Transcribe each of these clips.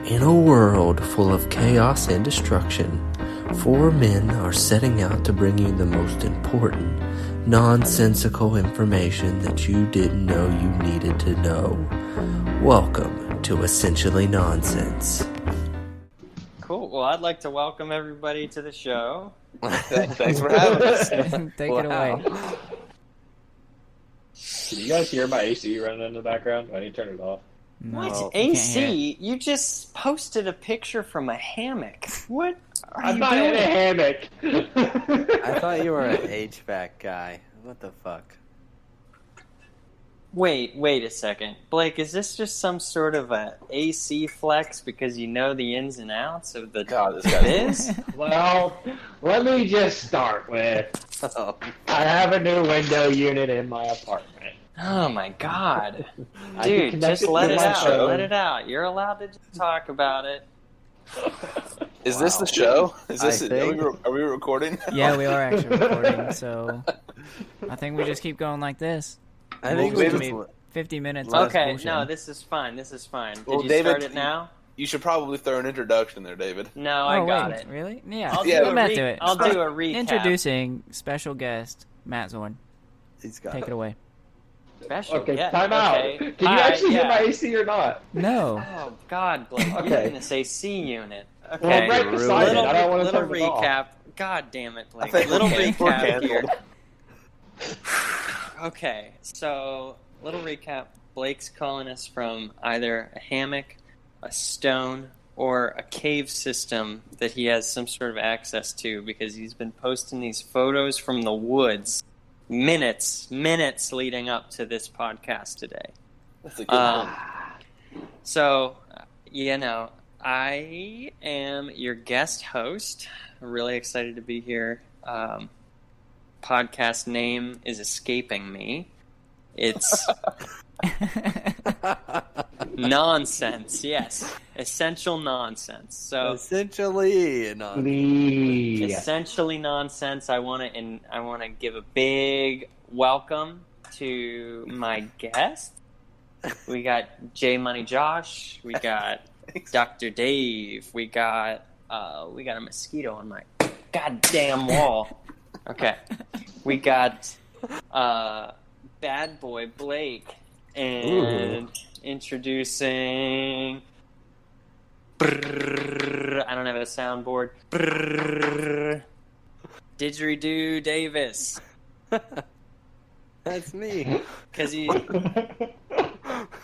In a world full of chaos and destruction, 4 men are setting out to bring you the most important, nonsensical information that you didn't know you needed to know. Welcome to Essentially Nonsense. Cool. Well, I'd like to welcome everybody to the show. Thanks for having us. Take it away. Can you guys hear my AC running in the background? I need to turn it off. No, What? AC? You just posted a picture from a hammock. What are I'm you not doing? in a hammock. I thought you were an HVAC guy. What the fuck? Wait a second. Blake, is this just some sort of a AC flex because you know the ins and outs of the God, this guy's biz? Well, let me just start with, Oh. I have a new window unit in my apartment. Oh my god. I can Dude, connect just it let to it my out. phone. Let it out. You're allowed to just talk about it. Is this the show? Is this? I think. Are we recording? Yeah, we are actually recording, so I think we just keep going like this. I think We'll we just just. 50 minutes. of Okay, bullshit. no, this is fine. Did Well, you David, start it now? You should probably throw an introduction there, David. No, Oh, I got wait, it. Really? Yeah. I'll Yeah, do let a Matt re- do it. I'll do a recap. Introducing special guest Matt Zorn. He's got Take it away. Special Okay, guest. time out. Okay. Can you All right, actually hear yeah. my AC or not? No. Oh God, Blake, Okay. you're in this AC unit. Well, Okay, I'm right beside it. little, I don't want to little turn it off. recap. God damn it, I Blake. think Little we're recap here. canceled. Okay, so little recap. Blake's calling us from either a hammock, a stone, or a cave system that he has some sort of access to because he's been posting these photos from the woods minutes leading up to this podcast today. That's a good one. So, I am your guest host. I'm really excited to be here. Podcast name is escaping me. It's nonsense. Yes, essential nonsense. So Essentially, essentially nonsense. I want to give a big welcome to my guest. We got J Money Josh. We got Dr. Dave. We got a mosquito on my goddamn wall. Okay. We got Bad Boy Blake and introducing I don't have a soundboard. Didgeridoo Davis. That's me. Because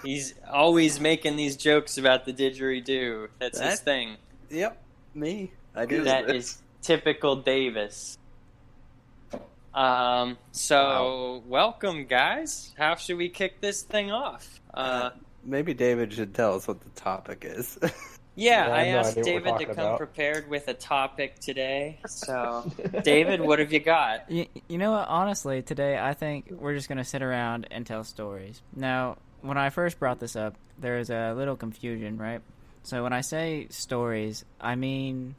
he's always making these jokes about the didgeridoo. That's his thing. Yep, me. I do That this. is typical Davis. So welcome, guys. How should we kick this thing off? Maybe David should tell us what the topic is. Yeah, I I have no asked idea what we're David to talking come about. prepared with a topic today. So, David, what have you got? You know what? Honestly, today I think we're just going to sit around and tell stories. Now, when I first brought this up, there was a little confusion, right? So when I say stories, I mean,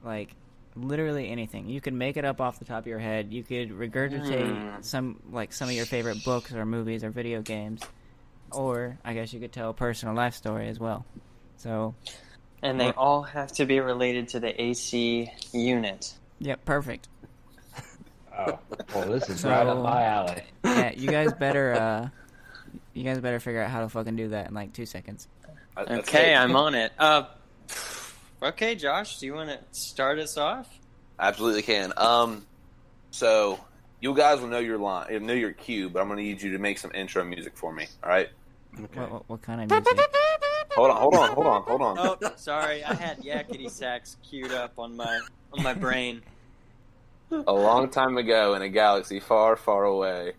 like, literally anything. You could make it up off the top of your head. You could regurgitate some of your favorite books or movies or video games. Or, I guess you could tell a personal life story as well. So... And they all have to be related to the AC unit. Yep, perfect. Oh, well, this is So- right up my alley. Yeah, you guys better figure out how to fucking do that in like 2 seconds. That's Okay, it. I'm on it. Okay, Josh, do you want to start us off? Absolutely can. So you guys will know your line, know your cue, but I'm going to need you to make some intro music for me. All right? Okay. What kind of music? Hold on. Oh, sorry, I had yakety sax queued up on my brain. A long time ago in a galaxy far, far away.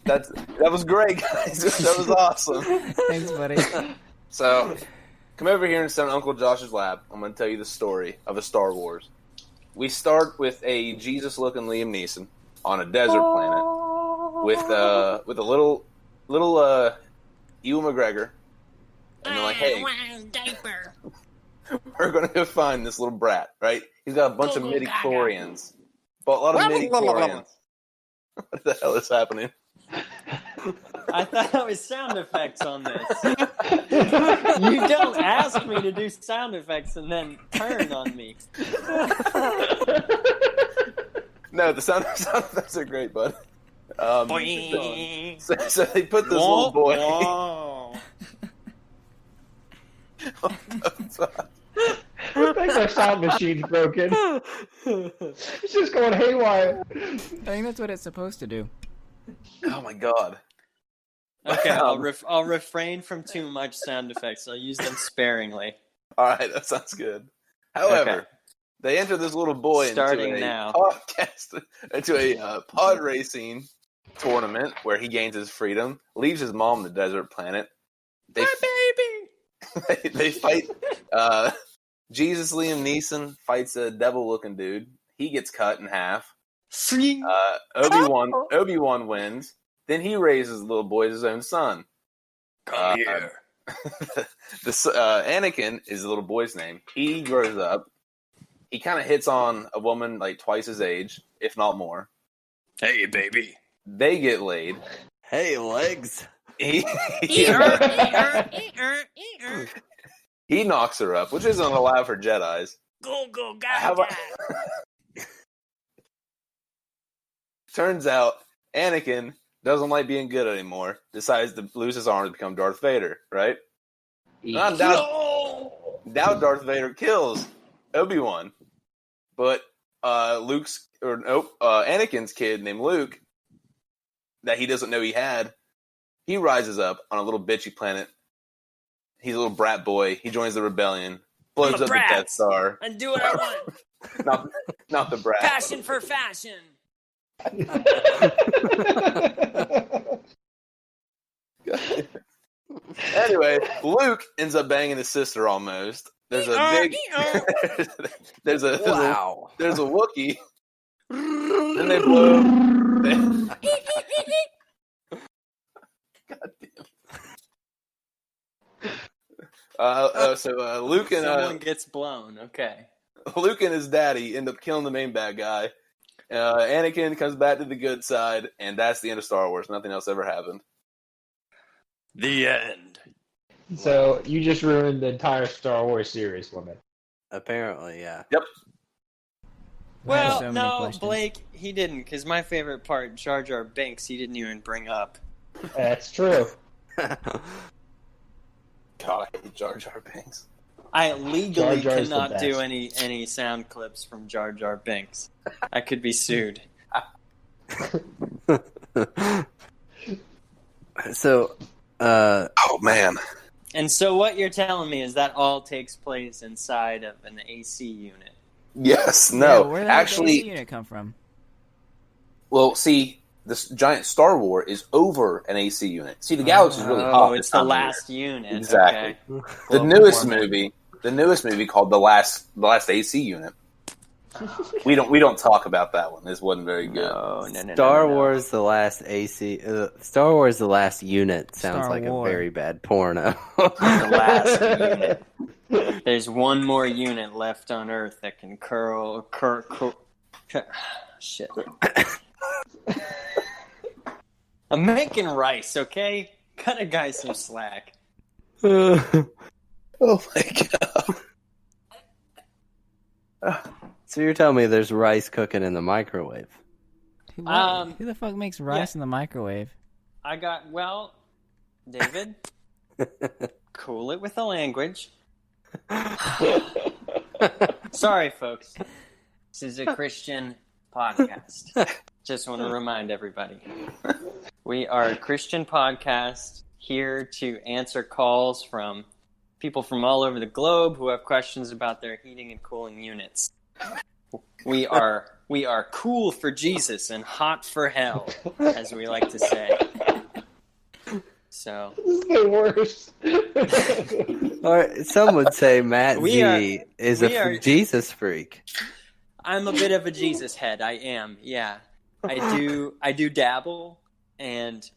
That was great, guys. That was awesome. Thanks, buddy. So, come over here and sit on Uncle Josh's lap. I'm going to tell you the story of a Star Wars. We start with a Jesus-looking Liam Neeson on a desert planet with a little Ewan McGregor, and they're like, "Hey, we're going to go find this little brat, right? He's got a bunch of midi-chlorians. But a lot of midi-chlorians. What the hell is happening? I thought that was sound effects on this. You don't ask me to do sound effects and then turn on me. No, the sound effects are great, bud. Boing. So they put this little boy. I think our sound machine's broken. It's just going haywire. I think that's what it's supposed to do. Oh my god. Okay, I'll refrain from too much sound effects. I'll use them sparingly. All right, that sounds good. However, Okay. they enter this little boy Starting into a now. pod racing tournament where he gains his freedom, leaves his mom on the desert planet. They baby. they fight. Jesus Liam Neeson fights a devil-looking dude. He gets cut in half. Obi-Wan wins. Then he raises the little boy as his own son. Come here. Anakin is the little boy's name. He grows up. He kind of hits on a woman like twice his age, if not more. Hey, baby. They get laid. Hey, legs. He knocks her up, which isn't allowed for Jedis. Go, How about- Turns out Anakin doesn't like being good anymore. Decides to lose his arm to become Darth Vader, right? Now Darth Vader kills Obi-Wan. But Anakin's kid named Luke, that he doesn't know he had, he rises up on a little bitchy planet. He's a little brat boy. He joins the rebellion, blows up the Death Star. And do what I want. Not the brat. Passion for fashion. Anyway, Luke ends up banging his sister almost. There's a big there's a Wookiee. Then they blow. God damn. So Luke and someone gets blown. Okay. Luke and his daddy end up killing the main bad guy. Anakin comes back to the good side, and that's the end of Star Wars. Nothing else ever happened. The end. So you just ruined the entire Star Wars series for me. Apparently, yeah. Yep. Well, so many no, questions. Blake, he didn't, because my favorite part, Jar Jar Binks, he didn't even bring up. That's true. God, I hate Jar Jar Binks. I legally Jar Jar's the cannot do best. any sound clips from Jar Jar Binks. I could be sued. So, Oh man. And so what you're telling me is that all takes place inside of an AC unit. Yes. Yeah, No. where did the AC Actually, unit come from? well, see, this giant Star War is over an AC unit. See, the galaxy's really hot. It's this the time of year. last unit. Exactly. Okay. The Global newest warming. movie called the last AC unit. We don't talk about that one. This wasn't very good. No. Star Wars: The Last AC. Star Wars: The Last Unit sounds Star like War. a very bad porno. The last unit. There's one more unit left on Earth that can curl. Shit. I'm making rice, okay? Cut a guy some slack. Oh my god. So you're telling me there's rice cooking in the microwave? Who Um, the fuck makes rice in the microwave? David, cool it with the language. Sorry, folks. This is a Christian podcast. Just want to remind everybody. We are a Christian podcast here to answer calls from people from all over the globe who have questions about their heating and cooling units. We are cool for Jesus and hot for hell, as we like to say. So This is the worst. Or some would say Matt We Z are- is we a are- Jesus freak. I'm a bit of a Jesus head. I am. Yeah, I do dabble, and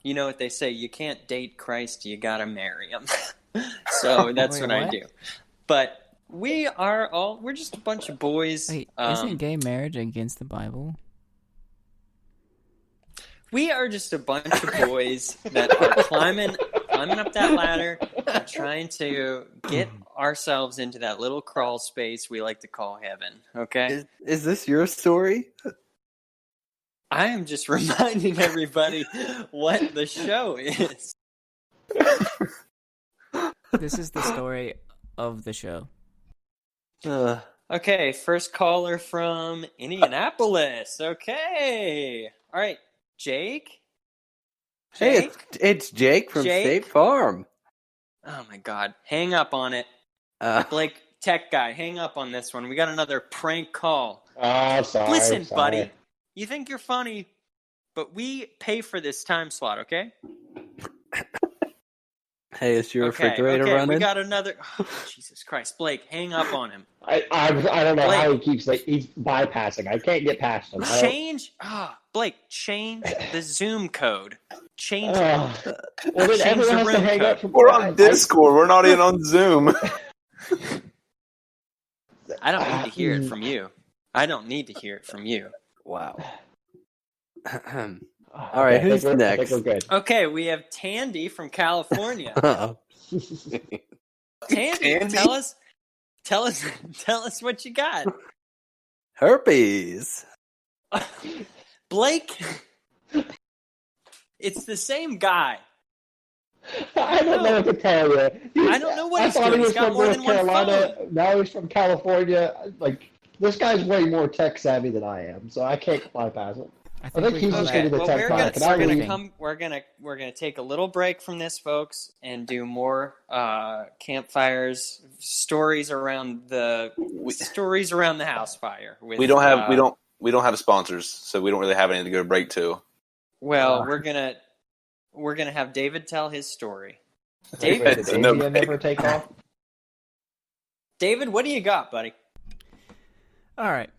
you know what they say: you can't date Christ, you gotta marry him. So that's Wait, what I what? do. But we're just a bunch of boys. Wait, isn't gay marriage against the Bible? We are just a bunch of boys that are climbing climbing up that ladder and trying to get ourselves into that little crawl space we like to call heaven. Okay? Is this your story? I am just reminding everybody what the show is. This is the story of the show. Okay, first caller from Indianapolis. Okay. All right, Jake? Hey, it's Jake from State Farm. Oh, my God. Hang up on it. Blake, tech guy, hang up on this one. We got another prank call. Oh, sorry. Listen, sorry. buddy. You think you're funny, but we pay for this time slot, okay? Hey, is your refrigerator running? We got another... Oh, Jesus Christ. Blake, hang up on him. I don't know Blake. how he keeps he's bypassing. I can't get past him. Blake, change the Zoom code. Change Well, then Change everyone the has to room hang code. up from We're on Discord. We're not even on Zoom. I don't need to hear it from you. I don't need to hear it from you. Wow. All right, who's I next? think we're good. Okay, we have Tandy from California. Tandy, Tandy? tell us what you got. Herpes. Blake, it's the same guy. I don't know what to tell you. I don't know what I he's thought doing. he was He's got from more North than one Carolina. phone. Now he's from California. Like, this guy's way more tech savvy than I am, so I can't bypass it. I think he's just going to be the Well, tech guy. we're gonna take a little break from this, folks, and do more campfires, stories around the house fire. We don't have sponsors, so we don't really have anything to go break to. Well, we're gonna have David tell his story. Wait, David, did India never take off? David, what do you got, buddy? All right.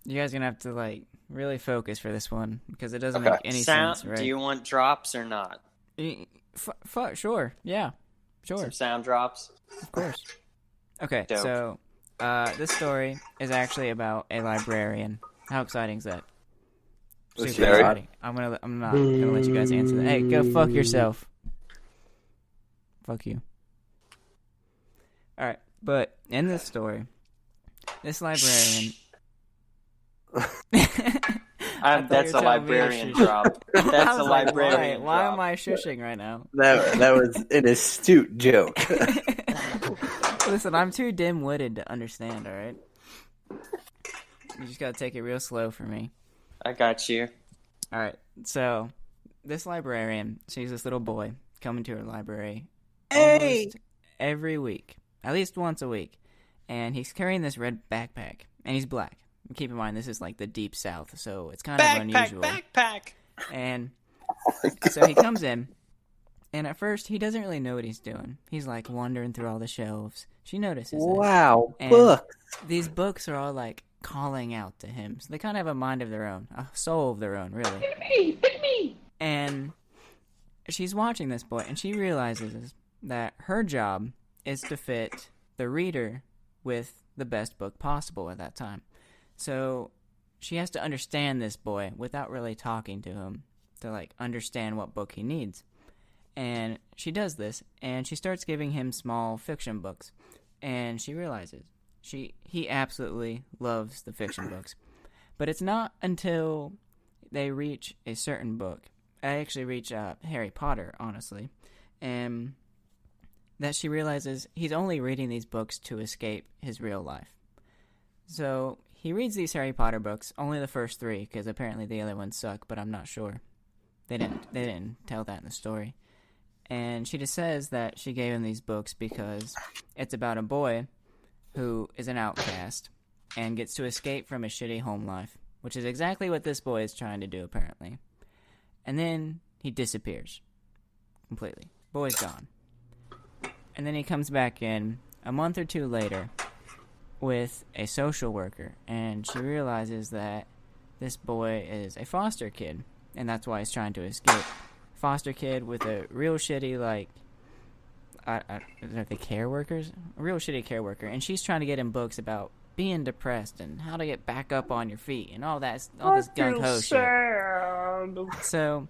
You guys gonna have to really focus for this one because it doesn't make any sense, right? Do you want drops or not? Sure. Yeah. Sure. Some sound drops. Of course. Okay. Dope. So, this story is actually about a librarian. How exciting is that? Super Scary. exciting. I'm not gonna let you guys answer that. Hey, go fuck yourself. Fuck you. All right. But in this story, this librarian. That's a librarian drop. That's a librarian drop. Why am I shushing right now? That was an astute joke. Listen, I'm too dim-witted to understand, all right? You just gotta take it real slow for me. I got you. All right, so this librarian sees this little boy coming to her library almost every week, at least once a week, and he's carrying this red backpack, and he's black. Keep in mind, this is the deep south, so it's kind of unusual. Backpack. And so he comes in, and at first, he doesn't really know what he's doing. He's, wandering through all the shelves. She notices it. Wow, And books. These books are all, calling out to him. So they kind of have a mind of their own, a soul of their own, really. Hit me! And she's watching this boy, and she realizes that her job is to fit the reader with the best book possible at that time. So she has to understand this boy without really talking to him to understand what book he needs. And she does this, and she starts giving him small fiction books. And she realizes he absolutely loves the fiction books. But it's not until they reach a certain book. I actually reach Harry Potter, honestly. And that she realizes he's only reading these books to escape his real life. So he reads these Harry Potter books, only the first 3, because apparently the other ones suck, but I'm not sure. They didn't tell that in the story. And she just says that she gave him these books because it's about a boy who is an outcast and gets to escape from his shitty home life, which is exactly what this boy is trying to do, apparently. And then he disappears completely. Boy's gone. And then he comes back in a month or 2 later with a social worker, and she realizes that this boy is a foster kid, and that's why he's trying to escape. Foster kid with a real shitty, are they care workers? A real shitty care worker, and she's trying to get him books about being depressed and how to get back up on your feet and all this gung ho shit. So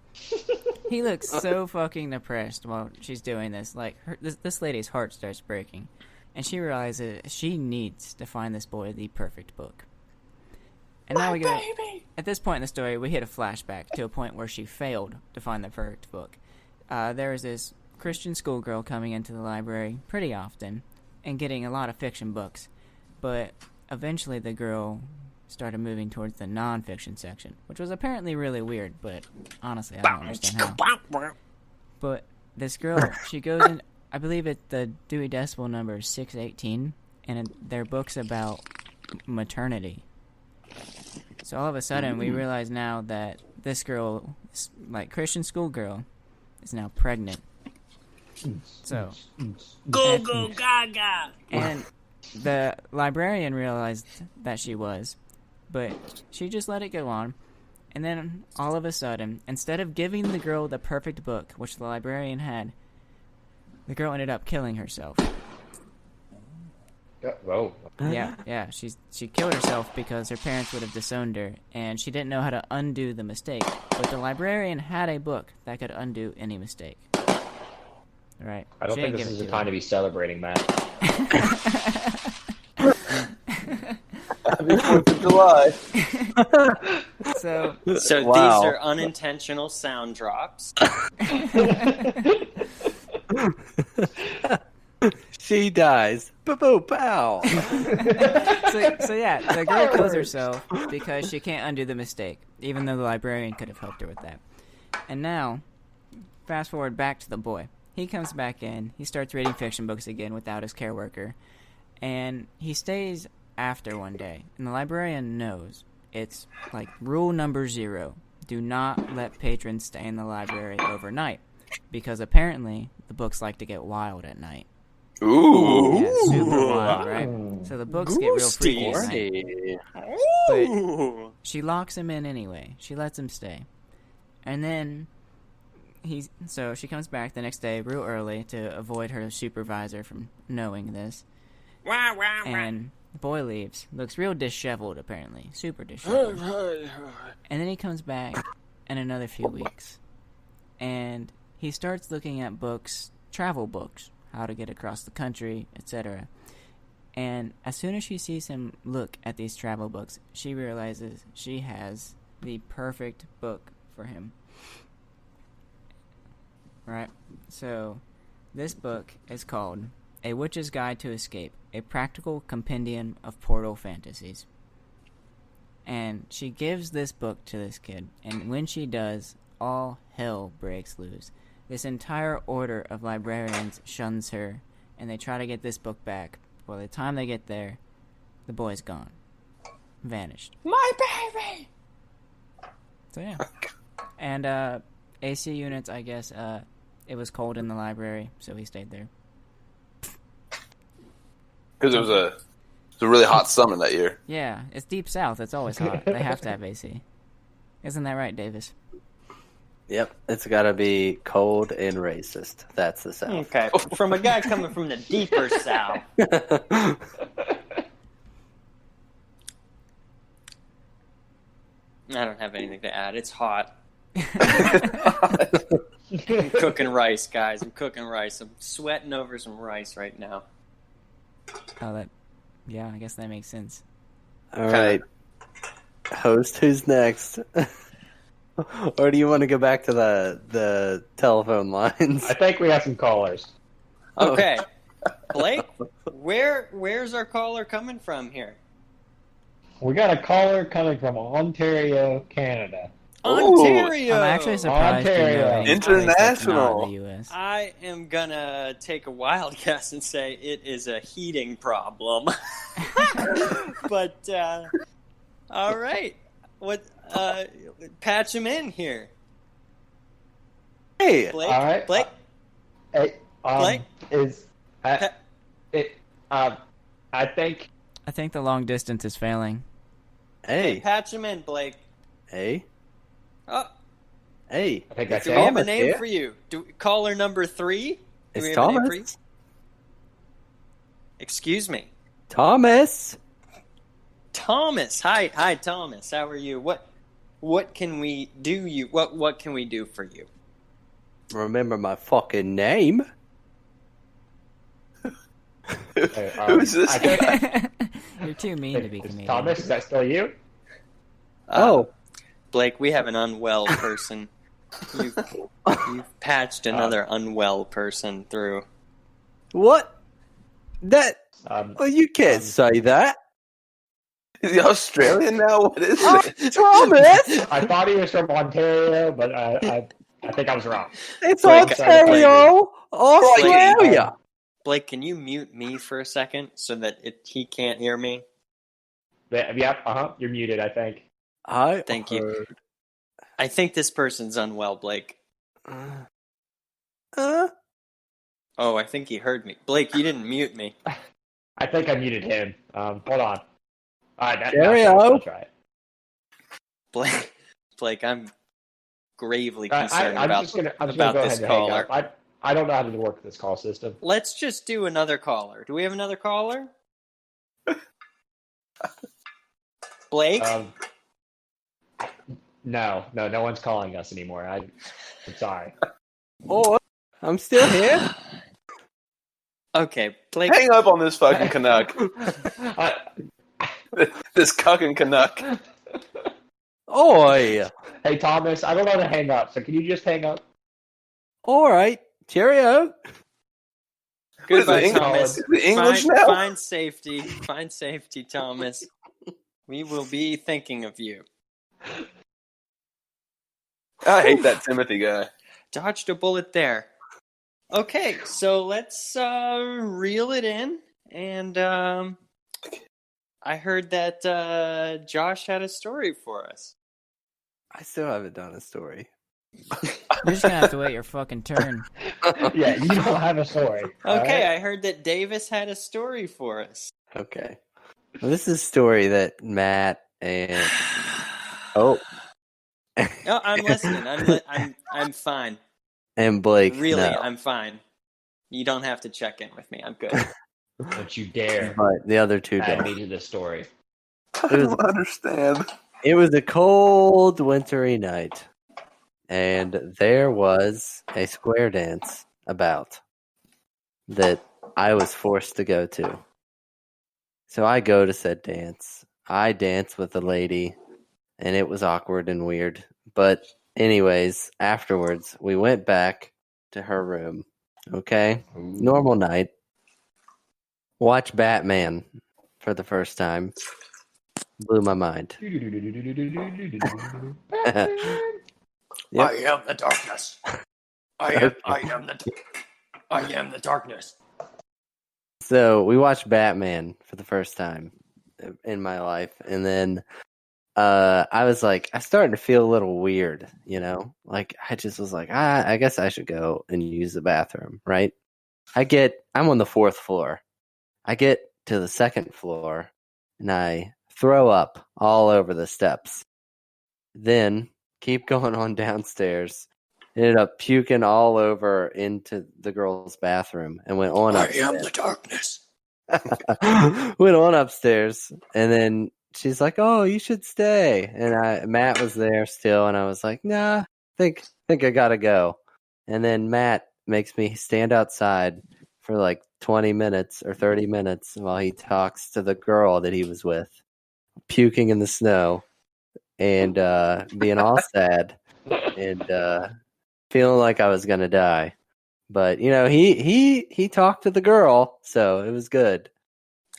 He looks so fucking depressed while she's doing this. Like, this lady's heart starts breaking. And she realizes she needs to find this boy the perfect book. And now at this point in the story, we hit a flashback to a point where she failed to find the perfect book. There is this Christian schoolgirl coming into the library pretty often and getting a lot of fiction books. But eventually the girl started moving towards the non-fiction section, which was apparently really weird, but honestly, I don't understand how. But this girl, she goes in, I believe the Dewey Decimal number is 618, and they're books about maternity. So all of a sudden, we realize now that this girl, like Christian schoolgirl, is now pregnant. So, go gaga! And the librarian realized that she was, but she just let it go on. And then all of a sudden, instead of giving the girl the perfect book, which the librarian had, the girl ended up killing herself. Whoa. Yeah. She killed herself because her parents would have disowned her, and she didn't know how to undo the mistake. But the librarian had a book that could undo any mistake. Right. I don't think this is the time to be celebrating, Matt. Happy 4th of July. So wow. These are unintentional sound drops. She dies. Pow. So yeah, the girl kills herself because she can't undo the mistake, even though the librarian could have helped her with that. And now, fast forward back to the boy. He comes back in. He starts reading fiction books again without his care worker. And he stays after one day. And the librarian knows. It's like rule number 0. Do not let patrons stay in the library overnight. Because apparently, the books like to get wild at night. Ooh. Yeah, super wild, right? So the books get real freaky at night. But she locks him in anyway. She lets him stay. And then so she comes back the next day real early to avoid her supervisor from knowing this. And the boy leaves. Looks real disheveled, apparently. Super disheveled. And then he comes back in another few weeks. And he starts looking at books, travel books, how to get across the country, etc. And as soon as she sees him look at these travel books, she realizes she has the perfect book for him. Right? So, this book is called A Witch's Guide to Escape, a practical compendium of portal fantasies. And she gives this book to this kid, and when she does, all hell breaks loose. This entire order of librarians shuns her, and they try to get this book back. By the time they get there, the boy's gone. Vanished. My baby! So yeah. And AC units, I guess, it was cold in the library, so he stayed there. Because it was a really hot summer that year. Yeah, it's deep south. It's always hot. They have to have AC. Isn't that right, Davis? Yep, it's got to be cold and racist. That's the South. Okay, from a guy coming from the deeper South. I don't have anything to add. It's hot. I'm cooking rice, guys. I'm cooking rice. I'm sweating over some rice right now. Oh, yeah, I guess that makes sense. All right. Host, who's next? Or do you want to go back to the telephone lines? I think we have some callers. Okay. Blake, where's our caller coming from here? We got a caller coming from Ontario, Canada. Ontario! I'm actually surprised Ontario. you know International. in the US. I am gonna take a wild guess and say it is a heating problem. But, all right. Patch him in here. Hey! Blake? All right. Blake? Hey, Blake? I think I think the long distance is failing. Hey! Patch him in, Blake. Hey! Oh, Hey! I think do that's we have a Thomas name here. for you? Caller number 3? Do It's we have a name for you? Thomas. Excuse me. Thomas! Thomas. Hi, Thomas. How are you? What can we do? What can we do for you? remember my fucking name. Who's this guy? You're too mean to be Is Canadian. Thomas, is that still you? Blake, we have an unwell person. You've patched another unwell person through. What? That? You can't say that. Is he Australian now? What is it? Thomas! I thought he was from Ontario, but I think I was wrong. It's Blake, Ontario, Australia. Blake, can you mute me for a second so that he can't hear me? Yep, you're muted, I think. Thank you. I think this person's unwell, Blake. Oh, I think he heard me. Blake, you didn't mute me. I think I muted him. Hold on. All right, I'll try it. Blake, I'm gravely concerned I'm about just gonna go this ahead and caller. hang up. I don't know how to work this call system. Let's just do another caller. Do we have another caller? Blake? No one's calling us anymore. I'm sorry. Oh, I'm still here. Okay, Blake. Hang up on this fucking Canuck. This cucking Canuck. Oi. Hey, Thomas, I don't know how to hang up, so can you just hang up? All right. Cheerio. Goodbye, Is it Thomas. Is it English now? Find safety. Find safety, Thomas. We will be thinking of you. I hate that Timothy guy. Dodged a bullet there. Okay, so let's reel it in. And I heard that Josh had a story for us. I still haven't done a story. You're just gonna have to wait your fucking turn. Yeah, you don't have a story. Okay, right? I heard that Davis had a story for us. Okay. Well, this is a story that Matt and no, I'm listening. I'm fine. and Blake. Really, no. I'm fine. You don't have to check in with me. I'm good. Don't you dare But the other two add don't. me to this story. I don't understand. It was a cold, wintry night, and there was a square dance about that I was forced to go to. So I go to said dance. I dance with a lady, and it was awkward and weird. But anyways, afterwards, we went back to her room. Okay? Normal night. Watch Batman for the first time. Blew my mind. I am the darkness. I am the darkness. So we watched Batman for the first time in my life, and then I was like, I started to feel a little weird, you know? Like, I just was like, I guess I should go and use the bathroom, right? I'm on the 4th floor. I get to the 2nd floor, and I throw up all over the steps. Then keep going on downstairs. Ended up puking all over into the girl's bathroom and went on upstairs. I am the darkness. Went on upstairs, and then she's like, "Oh, you should stay." And Matt was there still, and I was like, "Nah, think I gotta go." And then Matt makes me stand outside for like 20 minutes or 30 minutes while he talks to the girl that he was with, puking in the snow and being all sad and feeling like I was gonna die. But you know, he talked to the girl, so it was good.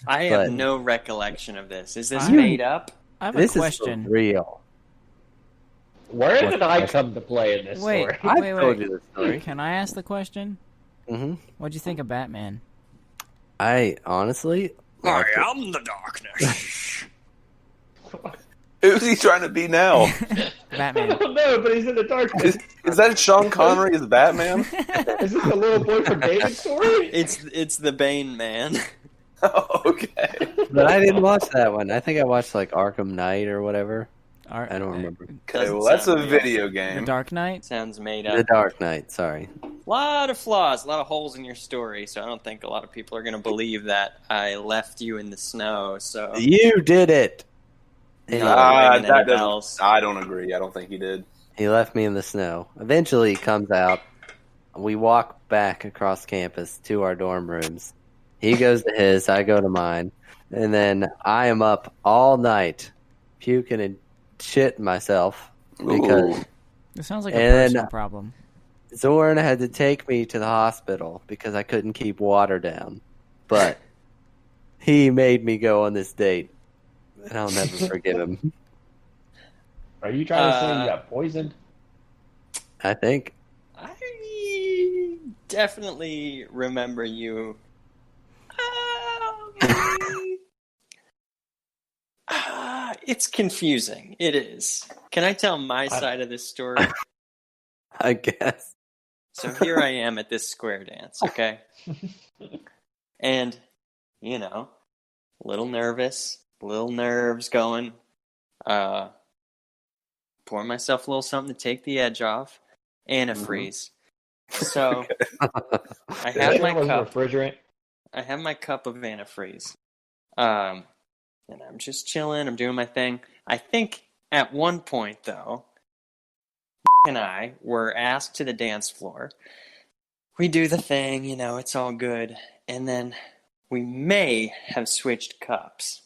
I have no recollection of this. Is this made up? I have a This question. is for real. Where did I come to play in this story? I've told you this story. Can I ask the question? Mm-hmm. What'd you think of Batman? I honestly, I am the darkness. Who's he trying to be now? I Batman. don't know, but he's in the darkness. Is that Sean Connery as Batman? Is this the little boy from David's story? It's the Bane man. Oh, okay. but I didn't watch that one. I think I watched like Arkham Knight or whatever. I don't remember. Okay, well, that's a video The game. Dark Knight? Sounds made The up. Dark Knight. Sorry. A lot of flaws, a lot of holes in your story. So I don't think a lot of people are going to believe that I left you in the snow. So You did it. Not ringing any That bells. I don't agree. I don't think he did. He left me in the snow. Eventually, he comes out we walk back across campus to our dorm rooms. He goes to his, I go to mine. And then I am up all night puking and shitting myself. Because It sounds like a personal problem. Zorn had to take me to the hospital because I couldn't keep water down. But he made me go on this date. And I'll never forgive him. Are you trying to say you got poisoned? I think. I definitely remember you. It's confusing. It is. Can I tell my side of this story? I guess. So here I am at this square dance, okay? And, you know, a little nervous, little nerves going. Pour myself a little something to take the edge off. Antifreeze. So I have my cup. Refrigerant. I have my cup of antifreeze. And I'm just chilling. I'm doing my thing. I think at one point, though, and I were asked to the dance floor. We do the thing, you know, it's all good. And then we may have switched cups.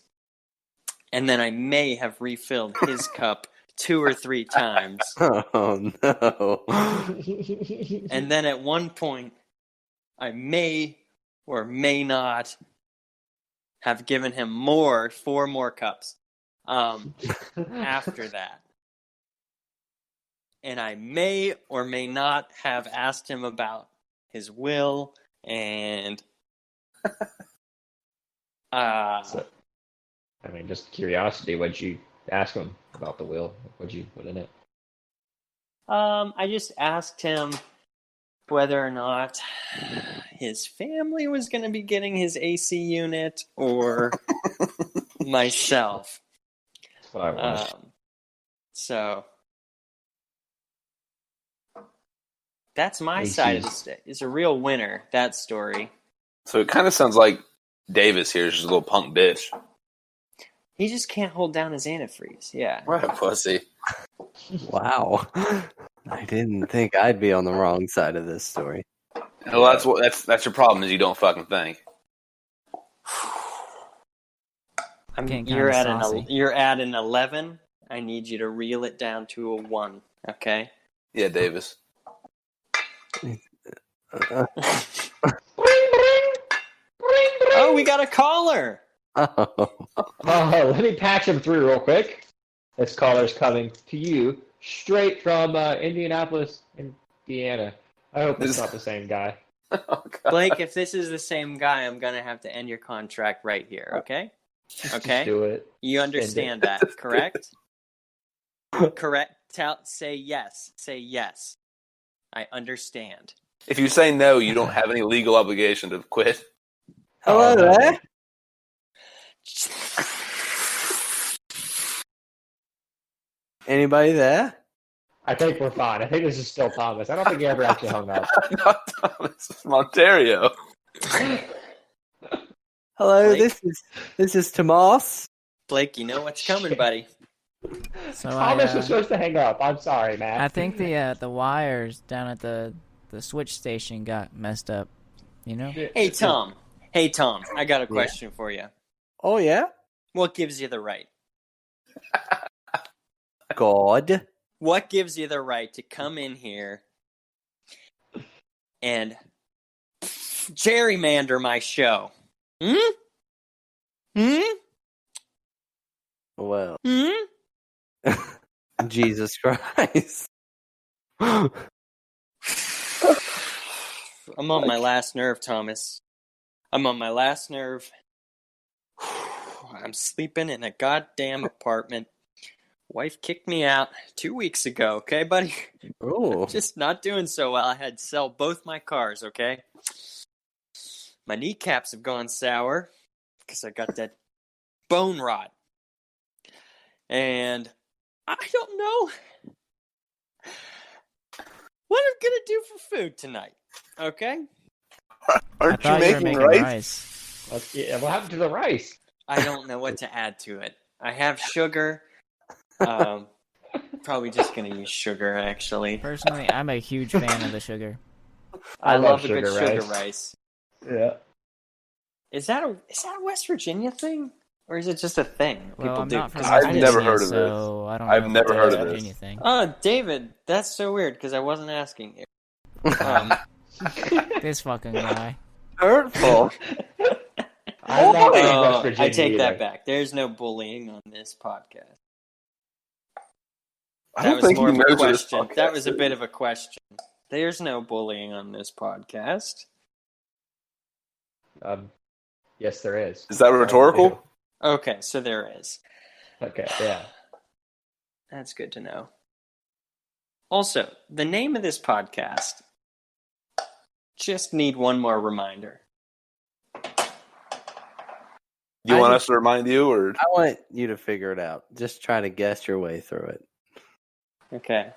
And then I may have refilled his cup 2 or 3 times. Oh, no. And then at one point, I may or may not have given him 4 more cups after that. And I may or may not have asked him about his will and So, I mean, just curiosity. What'd you ask him about the will? What'd you put in it? I just asked him whether or not his family was going to be getting his AC unit or myself. That's what I want. So that's my AC's. side of the state. It's a real winner, that story. So it kind of sounds like Davis here is just a little punk bitch. He just can't hold down his antifreeze. Yeah. What a pussy. Wow. I didn't think I'd be on the wrong side of this story. Well, that's your problem is you don't fucking think. You're at an 11. I need you to reel it down to a 1. Okay. Yeah, Davis. Oh, we got a caller. Oh. Let me patch him through real quick. This caller's coming to you straight from Indianapolis, Indiana. I hope it's not the same guy. Oh, Blake, if this is the same guy, I'm going to have to end your contract right here, okay? Okay? Just do it. You understand that, correct? Correct. Say yes. Say yes. I understand. If you say no, you don't have any legal obligation to quit. Hello there. Anybody there? I think we're fine. I think this is still Thomas. I don't think he ever actually hung up. Not Thomas, it's Ontario. Hello, Blake? this is Tomas. Blake, you know what's coming, buddy. So Thomas was supposed to hang up. I'm sorry, Matt. I think the wires down at the switch station got messed up. You know? Hey, Tom. I got a question for you. Oh, yeah? What gives you the right? God. What gives you the right to come in here and gerrymander my show? Well. Jesus Christ. I'm on my last nerve, Thomas. I'm on my last nerve. I'm sleeping in a goddamn apartment. Wife kicked me out 2 weeks ago, okay, buddy? Oh. Just not doing so well. I had to sell both my cars, okay? My kneecaps have gone sour because I got that bone rot. And I don't know what I'm going to do for food tonight, okay? Aren't you I thought you were making making rice? What happened to the rice? I don't know what to add to it. I have sugar. Probably just going to use sugar, actually. Personally, I'm a huge fan of the sugar. I love a sugar good sugar rice. Yeah. Is that a West Virginia thing? Or is it just a thing Well, people I'm do? not from 'Cause West I've Virginia, never heard of so I don't I've know. never if heard it's of a this. Virginia thing. Oh, David, that's so weird because I wasn't asking you. This fucking guy. Hurtful. I'm not from Oh, West Virginia I take either. that back. There's no bullying on this podcast. I That don't was think more he of a knows what this question. podcast That was a is. bit of a question. There's no bullying on this podcast. Yes, there is. Is that rhetorical? Okay, so there is. Okay, yeah. That's good to know. Also, the name of this podcast, just need one more reminder. You want us to remind you, or I want you to figure it out. Just try to guess your way through it. Okay.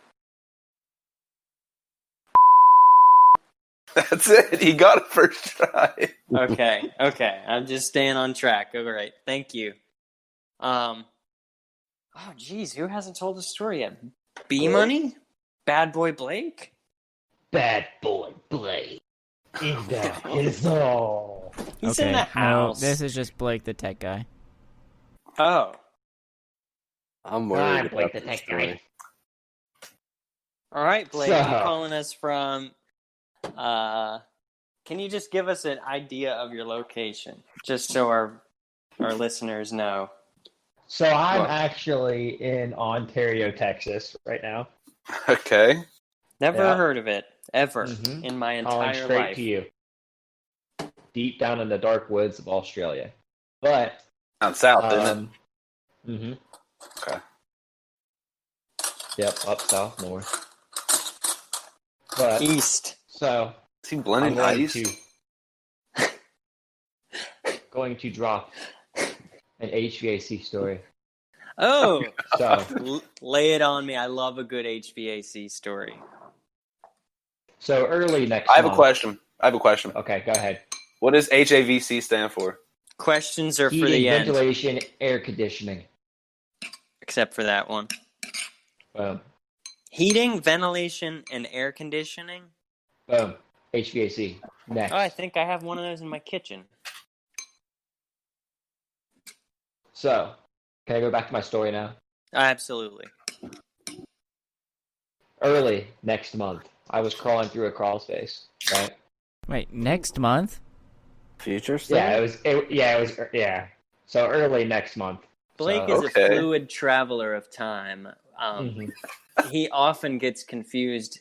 that's it? He got it first try. Okay. I'm just staying on track. All right. Thank you. Oh, geez. Who hasn't told the story yet? B-Money? Bad Boy Blake? Bad boy Blake. In his all. He's in the house. No, this is just Blake, the tech guy. Oh. I'm I'm worried Blake about the this Tech Guy. story. All right, Blake. So- You're calling us from... can you just give us an idea of your location? Just so our listeners know. So I'm Well- actually in Ontario, Texas right now. Okay. Never Yeah. heard of it, ever, Mhm. in my Calling entire straight life. to you. Deep down in the dark woods of Australia. But Down south, isn't it? Mm-hmm. Okay. Yep, up south, north. But East. so Is he I'm blending going ice? to drop an HVAC story. Oh, So lay it on me. I love a good HVAC story. early next I have a month. question. Okay, go ahead. What does HAVC stand for? Questions are for Heating, the end, ventilation, air conditioning. except for that one. Boom. Heating, ventilation, and air conditioning. Boom. HVAC. Next. Oh, I think I have one of those in my kitchen. So, can I go back to my story now? Absolutely. Early next month, I was crawling through a crawl space, right? Wait, next month? Future stuff? Yeah. So early next month. Blake So- is Okay. a fluid traveler of time. Mhm. He often gets confused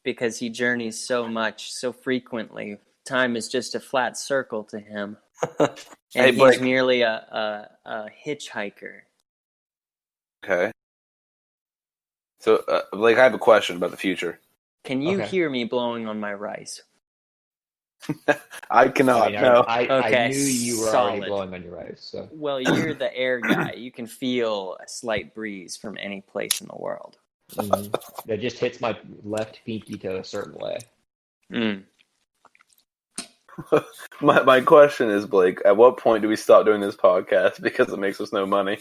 because he journeys so much, so frequently. Time is just a flat circle to him. And Hey, he's Blake. merely a hitchhiker. Okay. So, Blake, I have a question about the future. Can you Okay. hear me blowing on my rice? I cannot. No. I Okay, knew you were solid. already blowing on your eyes. So Well, you're the air guy. You can feel a slight breeze from any place in the world. It just hits my left pinky toe a certain way. Mm. My question is, Blake, at what point do we stop doing this podcast because it makes us no money?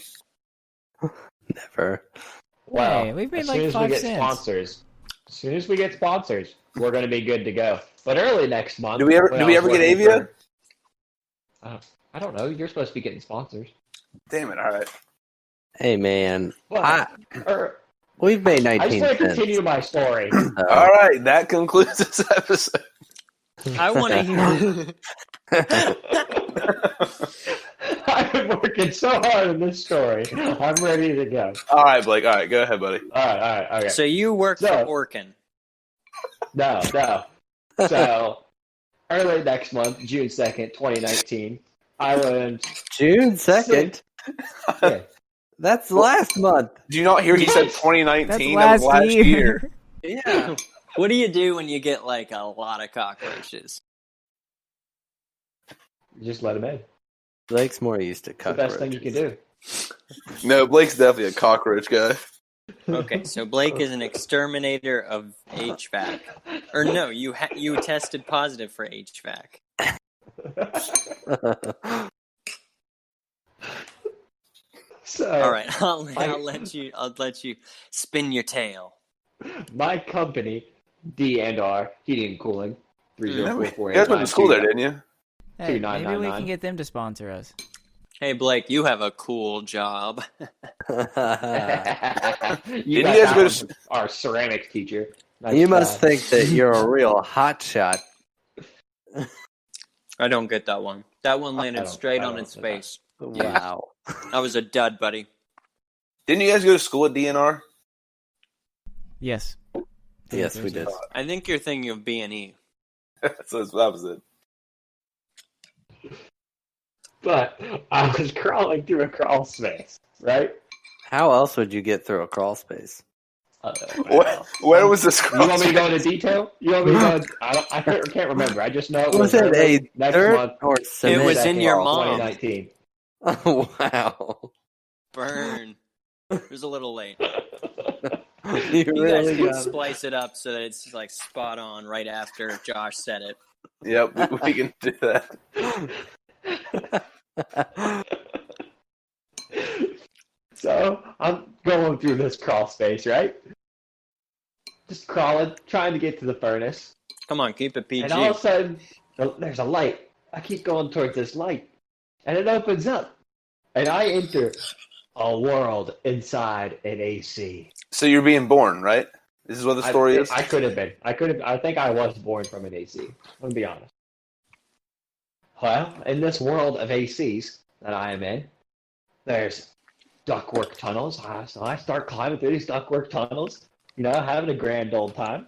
Never. Well, Hey, we've made as like soon as 5 we get cents. sponsors, we're going to be good to go. But early next month, Do we ever when get I was working Avia? I don't know. You're supposed to be getting sponsors. Damn it! All right. Hey, man. Well, We've made I just 19 want to cents. continue my story. All right. That concludes this episode. I want to hear. I've been working so hard on this story. I'm ready to go. All right, Blake. All right. Go ahead, buddy. All right, okay. So you work for So- Orkin. No. So, early next month, June 2nd, 2019, I learned... June 2nd? Yeah, That's last month. Did you not hear he said That's 2019? That was last year. Yeah. What do you do when you get like a lot of cockroaches? just let him in. Blake's more used to It's the best thing you can do. No, Blake's definitely a cockroach guy. Okay, so Blake is an exterminator of HVAC. Or no, you tested positive for HVAC. So, All right, I'll let you spin your tail. my company, D&R Heating and Cooling, 3044. You guys went to school there, didn't you? Hey, maybe we 2999. can get them to sponsor us. Hey, Blake, you have a cool job. You Didn't got you guys that go one to from our ceramics teacher. Nice You must try. think that you're a real hotshot. I don't get that one. That one landed don't- straight I on don't its get that. face. Wow. I was a dud, buddy. Didn't you guys go to school at DNR? Yes. Yes, we did. I think you're thinking of B&E. So it's the opposite. But I was crawling through a crawl space, right? How else would you get through a crawl space? Where was this? You want me to go into detail? You want me to go? I can't remember. I just know it was Was it early a next dirt month. or cement? It was in your wall? mom. 2019. Oh, wow. Burn. It was a little late. You You guys really can got it. splice it up so that it's like spot on right after Josh said it. Yep, we can do that. So I'm going through this crawl space, right? Just crawling, trying to get to the furnace. Come on, keep it PG. And all of a sudden, there's a light. I keep going towards this light. And it opens up. And I enter a world inside an AC. So you're being born, right? This is what the story is? I could have been. I think I was born from an AC. I'm going to be honest. Well, in this world of ACs that I am in, there's ductwork tunnels. So I start climbing through these ductwork tunnels, having a grand old time.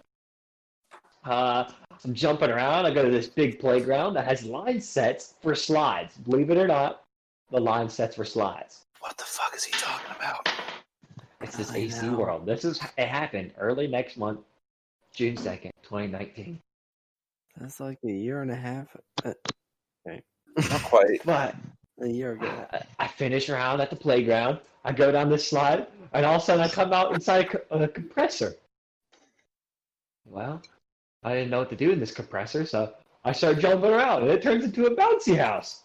I'm jumping around. I go to this big playground that has line sets for slides. Believe it or not, the line sets for slides. What the fuck is he talking about? It's this I AC know. world. It happened early next month, June 2nd, 2019. That's like a year and a half. Not quite. But A year ago. I finish around at the playground. I go down this slide, and all of a sudden I come out inside a compressor. Well, I didn't know what to do in this compressor, so I start jumping around, and it turns into a bouncy house.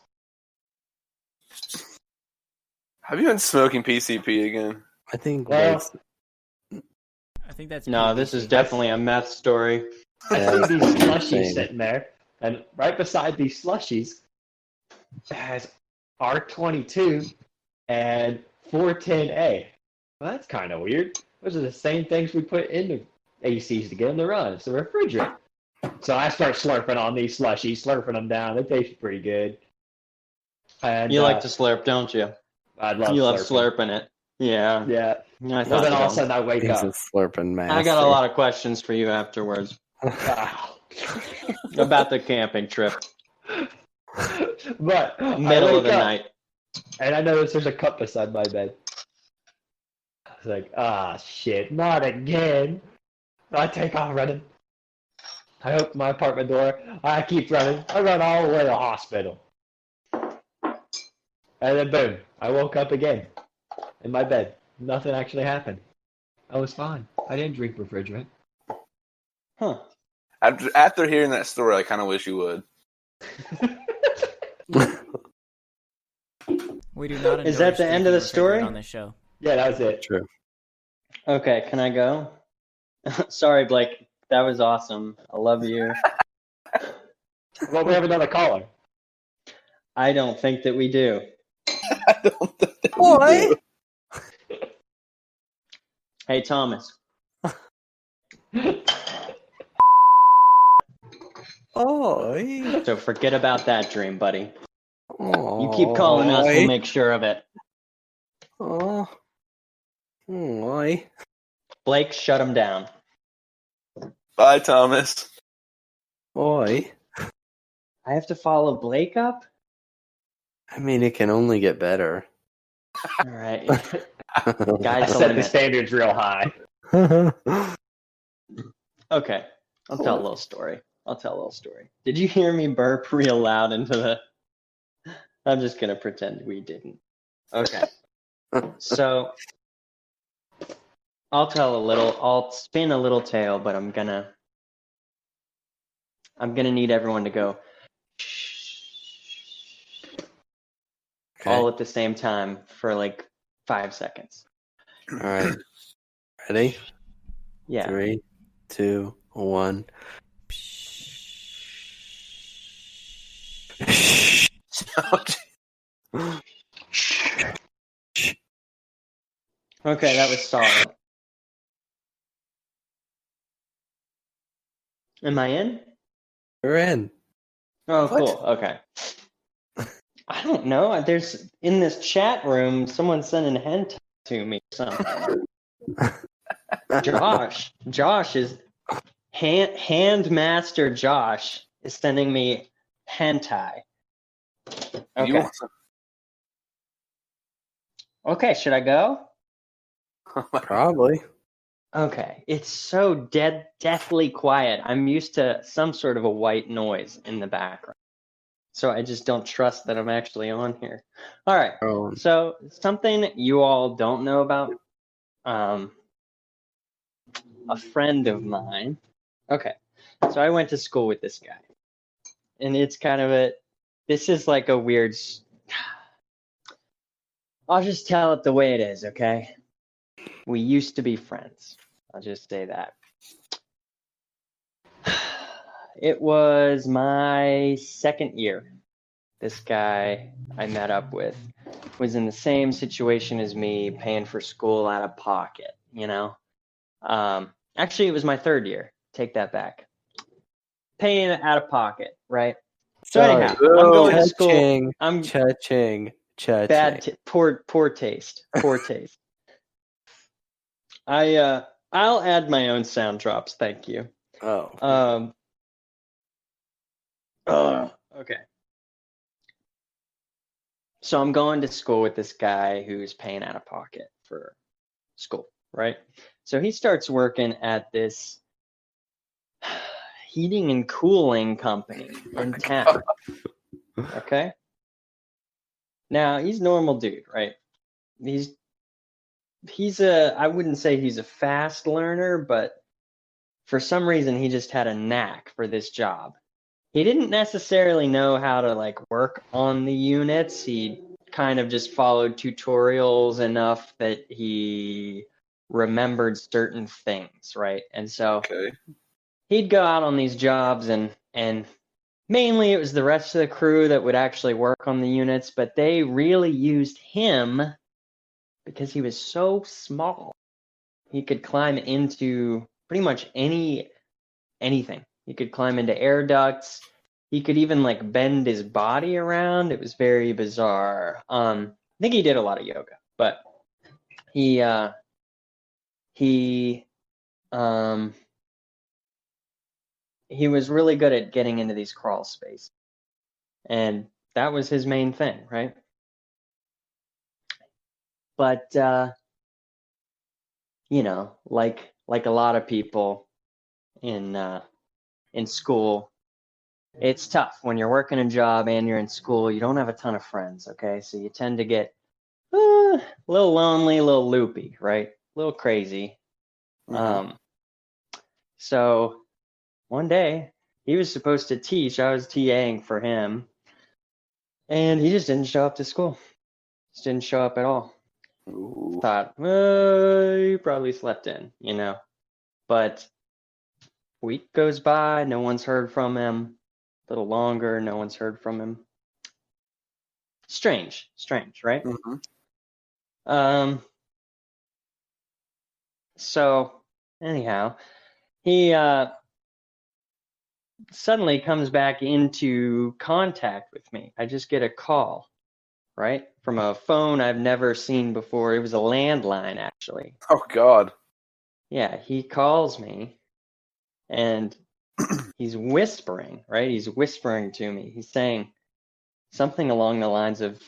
Have you been smoking PCP again? I think Well, Blake's- I think that's No, this is definitely a meth story. I Yeah, see these slushies same. sitting there, and right beside these slushies, it has R22 and 410A. Well, that's kind of weird. Those are the same things we put in the ACs to get them to run. It's a refrigerant. So I start slurping on these slushies, slurping them down. They taste pretty good. And You like to slurp, don't you? I love You love slurping. slurping it. Yeah. Yeah. I Well, thought then all of a so. sudden I wake He's a up. slurping master. I got a lot of questions for you afterwards Ah. about the camping trip. But I Middle wake of the up, night. and I notice there's a cup beside my bed. I was like, shit, not again. I take off running. I open my apartment door. I keep running. I run all the way to the hospital. And then boom, I woke up again in my bed. Nothing actually happened. I was fine. I didn't drink refrigerant. Huh. After hearing that story, I kind of wish you would. We do not. Is that endorse the end of the drinking story? refrigerant on this show? Yeah, that was it. True. Okay, can I go? Sorry, Blake. That was awesome. I love you. Well, we have another caller. I don't think that we do. I don't think that we Boy. do. Hey, Thomas. Oh, So forget about that dream, buddy. oh, You keep calling us, we'll make sure of it. Oh, oh, Blake, shut him down. Bye, Thomas. boy. I have to follow Blake up? I mean, it can only get better. All right. I Guys, the set the limit. standards real high. Okay. I'll tell a little story. Did you hear me burp real loud into the... I'm just going to pretend we didn't. Okay. So, I'll spin a little tale, but I'm gonna need everyone to go all at the same time for like 5 seconds. All right. Ready? Yeah. 3, 2, 1. Okay, that was solid. Am I in? You're in. Oh, What? cool. Okay. I don't know. There's in this chat room, someone sending hentai to me or something. Josh is Handmaster Josh is sending me hentai. You Okay. want some- Okay, should I go? Probably. Okay. It's so deathly quiet. I'm used to some sort of a white noise in the background. So I just don't trust that I'm actually on here. All right. Oh, So something you all don't know about a friend of mine. Okay. So I went to school with this guy. And it's kind of this is like a weird, I'll just tell it the way it is, okay? We used to be friends. I'll just say that. It was my second year. This guy I met up with was in the same situation as me, paying for school out of pocket, you know? Actually, it was my third year. Take that back. Paying out of pocket, right? So anyhow, I'm going to school. Cha-ching, I'm cha-ching, cha-ching. bad, poor taste. Poor taste. I'll add my own sound drops, thank you. Oh. Okay. So I'm going to school with this guy who's paying out of pocket for school, right? So he starts working at this heating and cooling company in town. Okay? Now, he's a normal dude, right? He's I wouldn't say he's a fast learner, but for some reason he just had a knack for this job. He didn't necessarily know how to like work on the units. He kind of just followed tutorials enough that he remembered certain things, right? And so Okay. he'd go out on these jobs and mainly it was the rest of the crew that would actually work on the units, but they really used him because he was so small. He could climb into pretty much anything. He could climb into air ducts. He could even like bend his body around. It was very bizarre. I think he did a lot of yoga, but he was really good at getting into these crawl spaces, and that was his main thing, right? But you know, like a lot of people in school, it's tough when you're working a job and you're in school. You don't have a ton of friends, okay? So you tend to get a little lonely, a little loopy, right? A little crazy. Mhm. So one day he was supposed to teach. I was TAing for him, and he just didn't show up to school. Just didn't show up at all. Ooh. Thought, he probably slept in, you know. But week goes by, no one's heard from him. A little longer, no one's heard from him. Strange, right? Mhm. So anyhow, he suddenly comes back into contact with me. I just get a call, right? From a phone I've never seen before. It was a landline, actually. Oh God. Yeah, he calls me and he's whispering, right? He's whispering to me. He's saying something along the lines of,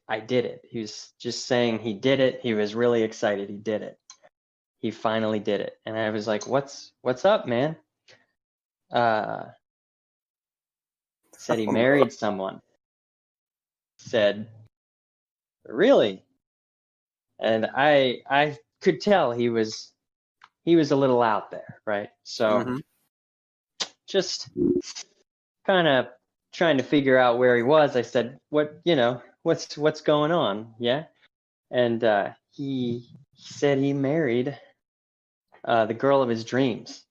I did it. He was just saying he did it. He was really excited. He did it. He finally did it. And I was like, what's up, man? Said he married someone. Said, really? And I could tell he was a little out there, right? So Mhm. just kind of trying to figure out where he was. I said, what's going on? Yeah. And he said he married the girl of his dreams.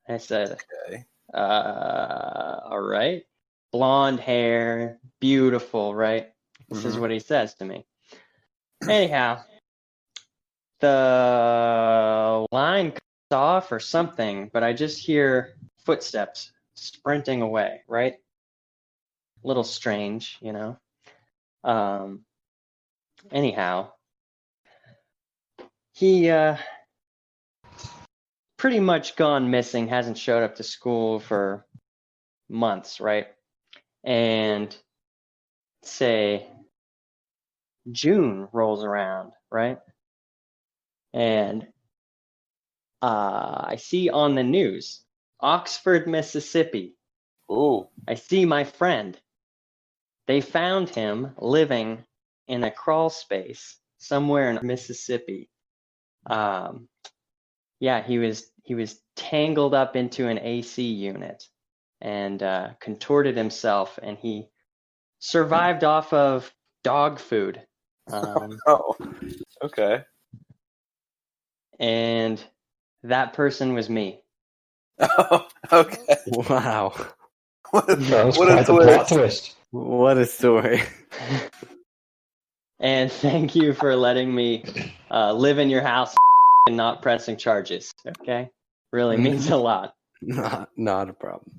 I said, Okay. all right. blonde hair, beautiful, right? This is what he says to me. Anyhow, the line cuts off or something, but I just hear footsteps sprinting away, right? A little strange, you know. Anyhow, he pretty much gone missing, hasn't showed up to school for months, right? And say June rolls around, right? And I see on the news, Oxford, Mississippi. Ooh. I see my friend. They found him living in a crawl space somewhere in Mississippi. Yeah, he was tangled up into an AC unit and contorted himself, and he survived off of dog food. Oh, okay. And that person was me. Oh, okay. Wow. What That was what quite a the plot twist. twist. What a story. And thank you for letting me live in your house and not pressing charges. Okay, really means a lot. Not a problem.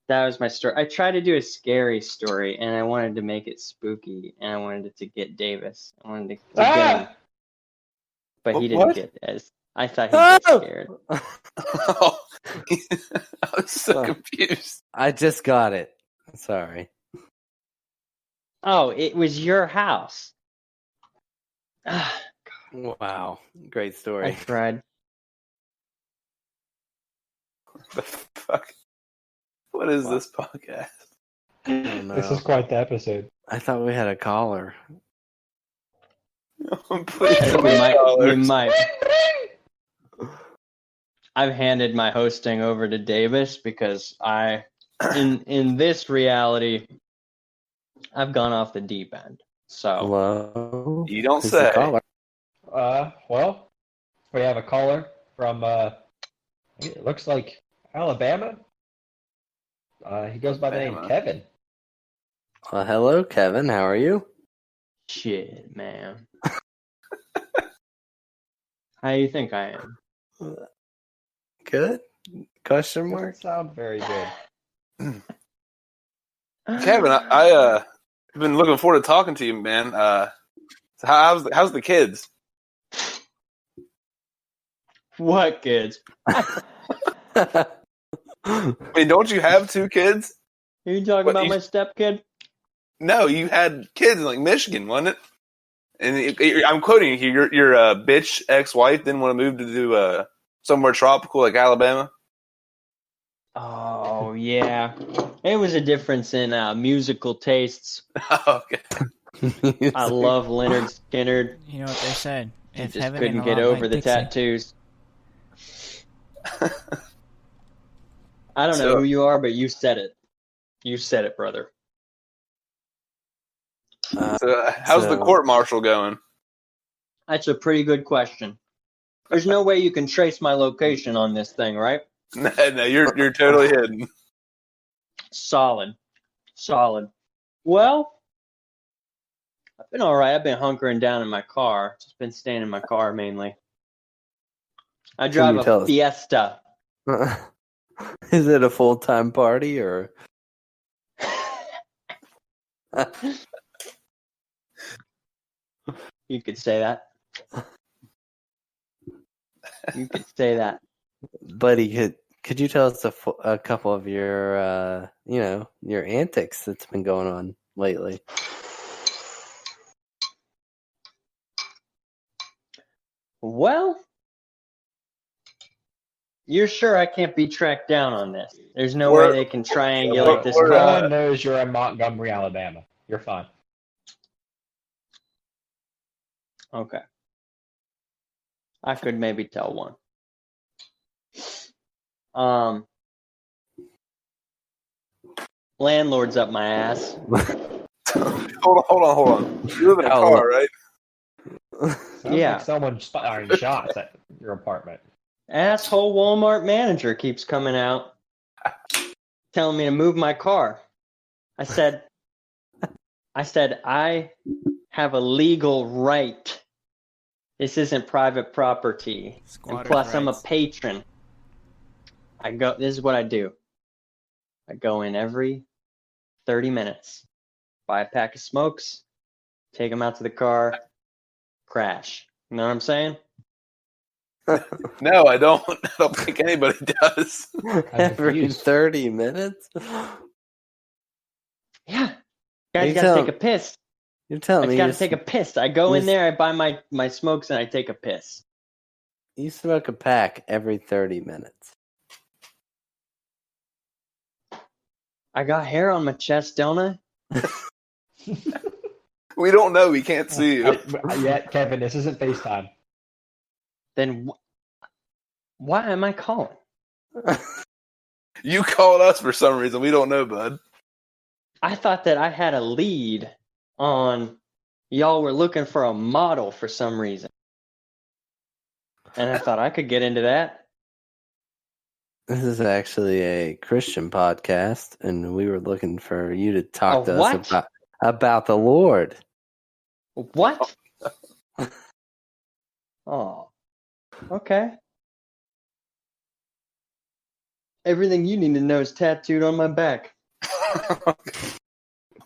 That was my story. I tried to do a scary story, and I wanted to make it spooky, and I wanted it to get Davis. I wanted to get him, but he didn't What? get as. I thought he'd get scared. Oh. I was so Oh. confused. I just got it. Sorry. Oh, it was your house. Wow. Great I story. tried. The fuck? What is this podcast? no. This is quite the episode. I thought we had a caller. Please I think don't we be might. We callers. might. I've handed my hosting over to Davis because in this reality, I've gone off the deep end. So Hello? You don't Who's say. the caller? Well, we have a caller from, it looks like Alabama. He goes by the name Alabama. Kevin. Hello, Kevin. How are you? shit, man. How do you think I am? Good? Question Doesn't mark? sound very good. Kevin, I've been looking forward to talking to you, man. So how's the kids? What kids? I mean, don't you have two kids? Are you talking What, about you- my stepkid? No, you had kids in like Michigan, wasn't it? And I'm quoting you here. Your bitch ex-wife didn't want to move to do somewhere tropical like Alabama. Oh, yeah. It was a difference in musical tastes. Okay. I love Leonard Skinner. You know what they said? He If just heaven couldn't ain't a get lot over like the Dixie. tattoos. I don't know So- who you are, but you said it. You said it, brother. So how's the court martial going? That's a pretty good question. There's no way you can trace my location on this thing, right? No, you're totally hidden. Solid. Well, I've been all right. I've been hunkering down in my car. Just been staying in my car mainly. I drive you tell a us? Fiesta. Is it a full-time party or? You could say that. You could say that. Buddy, could you tell us a couple of your your antics that's been going on lately? Well, you're sure I can't be tracked down on this? There's no We're- way they can triangulate this we're, No call. one knows you're in Montgomery, Alabama. You're fine. Okay. I could maybe tell one. Landlord's up my ass. Hold on. You live in a How car, long? right? Sounds Yeah. like someone's firing shots at your apartment. Asshole Walmart manager keeps coming out. telling me to move my car. I said, I have a legal right. This isn't private property. And Squatters' plus, I'm a rights. patron. This is what I do. I go in every 30 minutes, buy a pack of smokes, take them out to the car, crash. You know what I'm saying? No, I don't. I don't think anybody does. Every confused. 30 minutes? Yeah. You Guys gotta tell- take a piss. You're I telling me gotta take a piss. I go in you- there, I buy my smokes, and I take a piss. you smoke a pack every 30 minutes. I got hair on my chest, don't I? We don't know. We can't see you. Yeah, Kevin, this isn't FaceTime. Then why am I calling? You called us for some reason. We don't know, bud. I thought that I had a lead on y'all were looking for a model for some reason. And I thought I could get into that. This is actually a Christian podcast, and we were looking for you to talk to what? us about the Lord. What? Oh. Okay. Everything you need to know is tattooed on my back.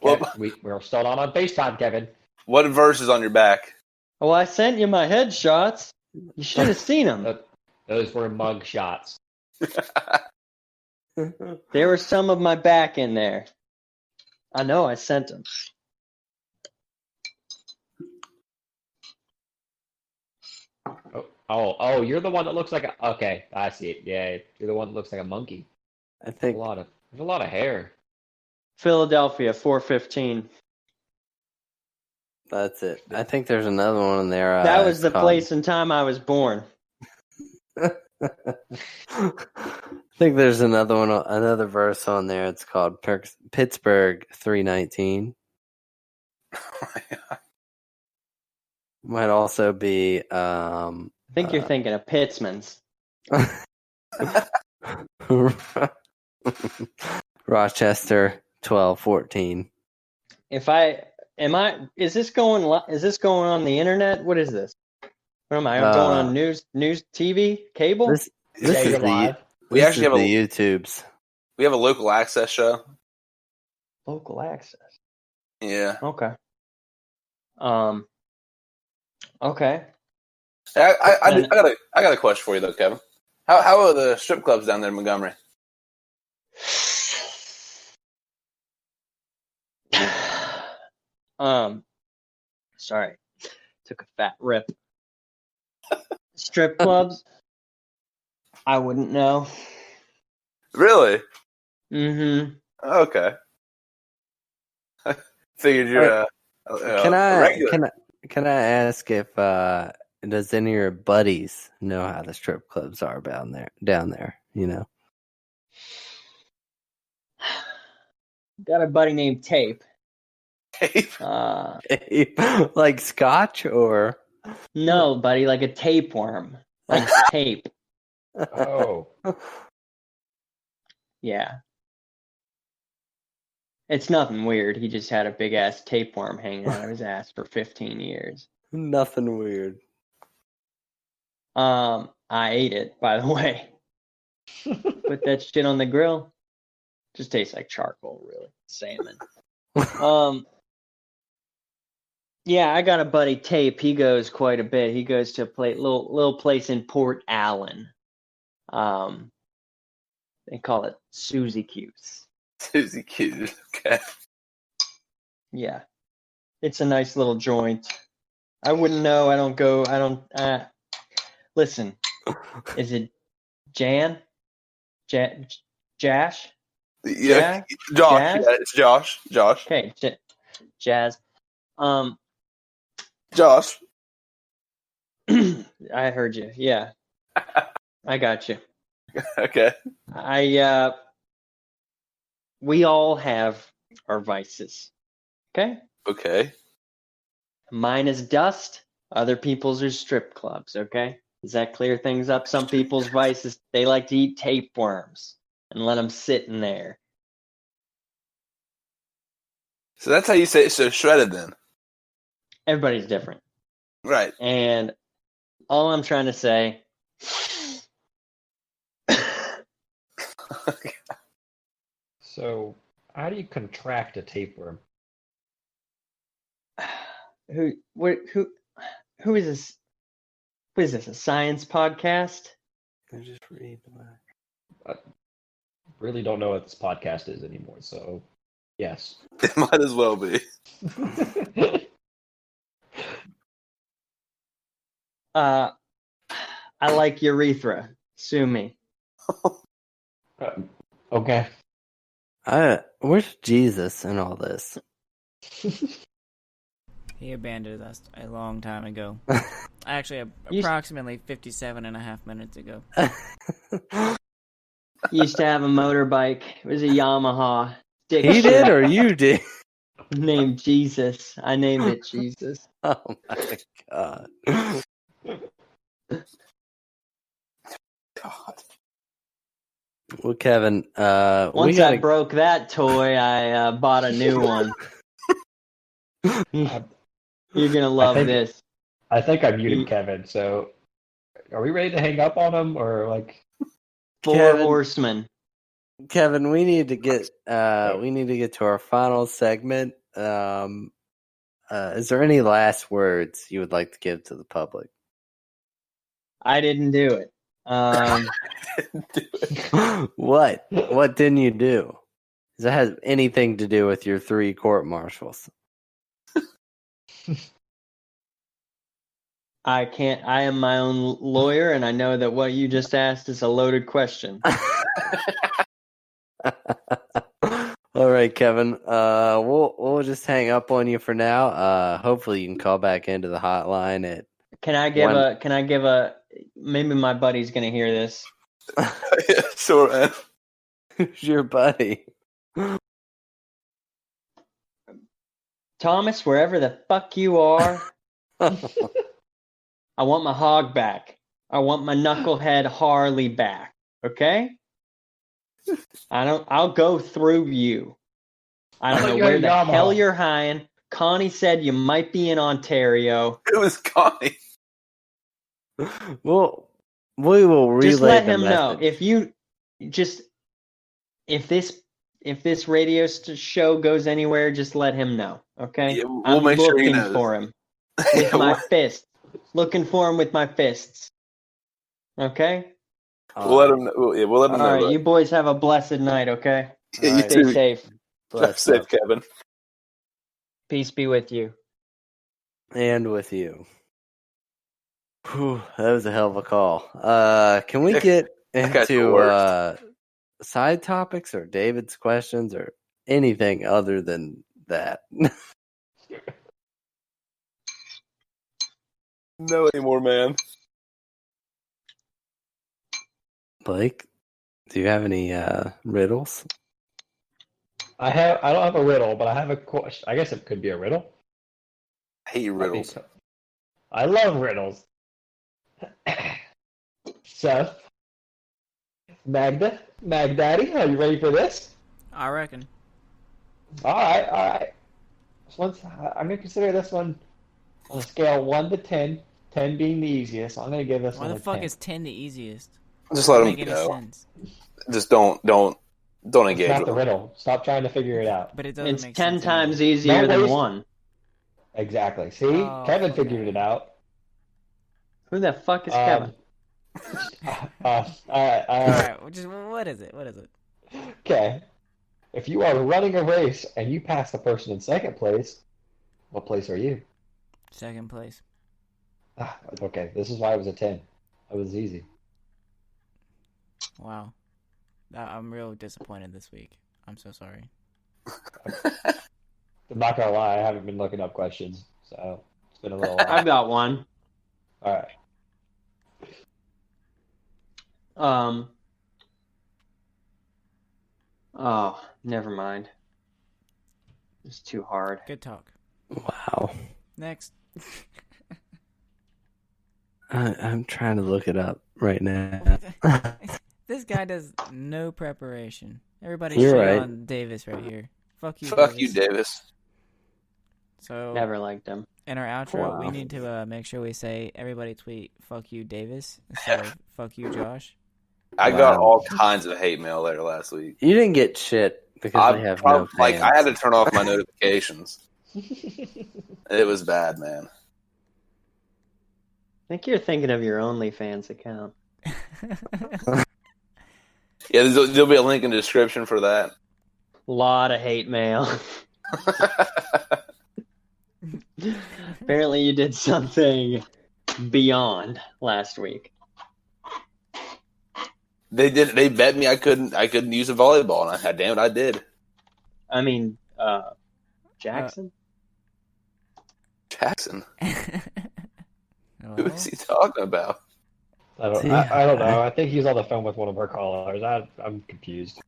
Well, We're still not on FaceTime, Kevin. what verse is on your back? Well, I sent you my headshots. You should have seen them. Those were mug shots. There was some of my back in there. I know I sent them. Oh, you're the one that looks like a. Okay, I see it. Yeah, you're the one that looks like a monkey. I think There's a lot of hair. Philadelphia, 415. that's it. I think there's another one in there. That was the it's called- place and time I was born. I think there's another verse on there. It's called Pittsburgh 3:19. Might also be I think you're thinking of Pittsman's. Rochester 12:14. Is this going on the internet? What is this? What am I? I'm going on news, TV, cable? This Yeah, is you're live. We this actually is have the a YouTubes. we have a local access show. Local access. Yeah. Okay. Okay. I got a question for you though, Kevin. How are the strip clubs down there in Montgomery? Sorry. Took a fat rip. Strip clubs? I wouldn't know. Really? Mm-hmm. Okay. Figured you're Can regular. I ask if does any of your buddies know how the strip clubs are down there? You know. Got a buddy named Tape. Tape? Like scotch or No, buddy, like a tapeworm. Like tape. Oh, Yeah. It's nothing weird. He just had a big ass tapeworm hanging out of his ass for 15 years. nothing weird. I ate it, by the way. Put that shit on the grill. Just tastes like charcoal, really. Salmon. Yeah, I got a buddy Tape. He goes quite a bit. He goes to a little place in Port Allen. They call it Susie Q's. Susie Q. Okay. Yeah. It's a nice little joint. I wouldn't know. I don't listen. Is it Jan? Jash? Yeah, Jazz? Josh. Jazz? Yeah, it's Josh. Josh. Okay, Jazz. Josh. I heard you. Yeah. I got you. Okay. We all have our vices. Okay? Okay. Mine is dust. Other people's are strip clubs. Okay? Does that clear things up? Some people's vices, they like to eat tapeworms and let them sit in there. So that's how you say it. So shredded then. Everybody's different. Right. And all I'm trying to say... So, how do you contract a tapeworm? Who is this? What is this, a science podcast? I just read I really don't know what this podcast is anymore, so yes. It might as well be. I like urethra. Sue me. Okay. Where's Jesus in all this? He abandoned us a long time ago. Actually, You- approximately 57 and a half minutes ago. He used to have a motorbike. It was a Yamaha. Dick He shit did or you did? named Jesus. I named it Jesus. Oh my god. God. Well, Kevin, Once I broke that toy, I bought a new one. You're gonna love this. I think I muted Kevin, so are we ready to hang up on him or like 4 Kevin. horsemen. Kevin, we need to get to our final segment. Is there any last words you would like to give to the public? I didn't do it. What? What didn't you do? Does that have anything to do with your 3 court martials? I can't. I am my own lawyer, and I know that what you just asked is a loaded question. All right, Kevin. We'll just hang up on you for now. Hopefully, you can call back into the hotline at. Can I give a? Maybe my buddy's gonna hear this. Sure, man. Who's your buddy? Thomas, wherever the fuck you are, I want my hog back. I want my knucklehead Harley back. Okay? I'll go through you. I don't know where the hell you're hiding. Connie said you might be in Ontario. It was Connie. Well, we will relay Just let the him know. message. If this radio show goes anywhere, just let him know. Okay? Yeah, we'll I'm make sure he looking knows. for him with my fists. Looking for him with my fists. Okay? We'll let him know. We'll let him know. All right, about you boys have a blessed night, okay? it. Yeah, you Alright. Stay too. safe. Drive Bless safe, up. Kevin. Peace be with you. And with you. Whew, that was a hell of a call. Can we get That guy's the into worst. side topics or David's questions or anything other than that? No anymore, man. Blake, do you have any riddles? I don't have a riddle, but I have a question. I guess it could be a riddle. I hate riddles. I love riddles. Seth, Magda, Magdaddy, are you ready for this? I reckon. All right. I'm gonna consider this one on a scale 1 to 10. 10 being the easiest. I'm gonna give this Why one the a fuck 10. is 10 the easiest? Just let Doesn't him make any go. sense. Just don't It's engage not with the him. riddle. Stop trying to figure it out. But it doesn't It's make 10 sense times anyway. easier Don't than waste- 1. Exactly. See, Oh, Kevin okay. figured it out. Who the fuck is Kevin? All right. Alright, what is it? What is it? Okay. If you are running a race and you pass the person in second place, what place are you? Second place. Okay, this is why it was a 10. That was easy. Wow. I'm real disappointed this week. I'm so sorry. I'm not gonna lie, I haven't been looking up questions, so it's been a little I've while. got one. All right. Oh, never mind. It's too hard. Good talk. Wow. Next. I'm trying to look it up right now. This guy does no preparation. Everybody You're shit right. on Davis right here. Fuck you, Fuck Davis. you, Davis. So Never liked him. in our outro, Wow. we need to make sure we say everybody tweet "fuck you, Davis" instead of "fuck you, Josh." I got Wow. all kinds of hate mail there last week. You didn't get shit because they have no fans. I had to turn off my notifications. It was bad, man. I think you're thinking of your OnlyFans account. Yeah, there'll be a link in the description for that. Lot of hate mail. Apparently, you did something beyond last week. They did. They bet me I couldn't use a volleyball, and damn it, I did. I mean, Jackson. Jackson, Hello? who is he talking about? I don't know. I think he's on the phone with one of our callers. I'm confused.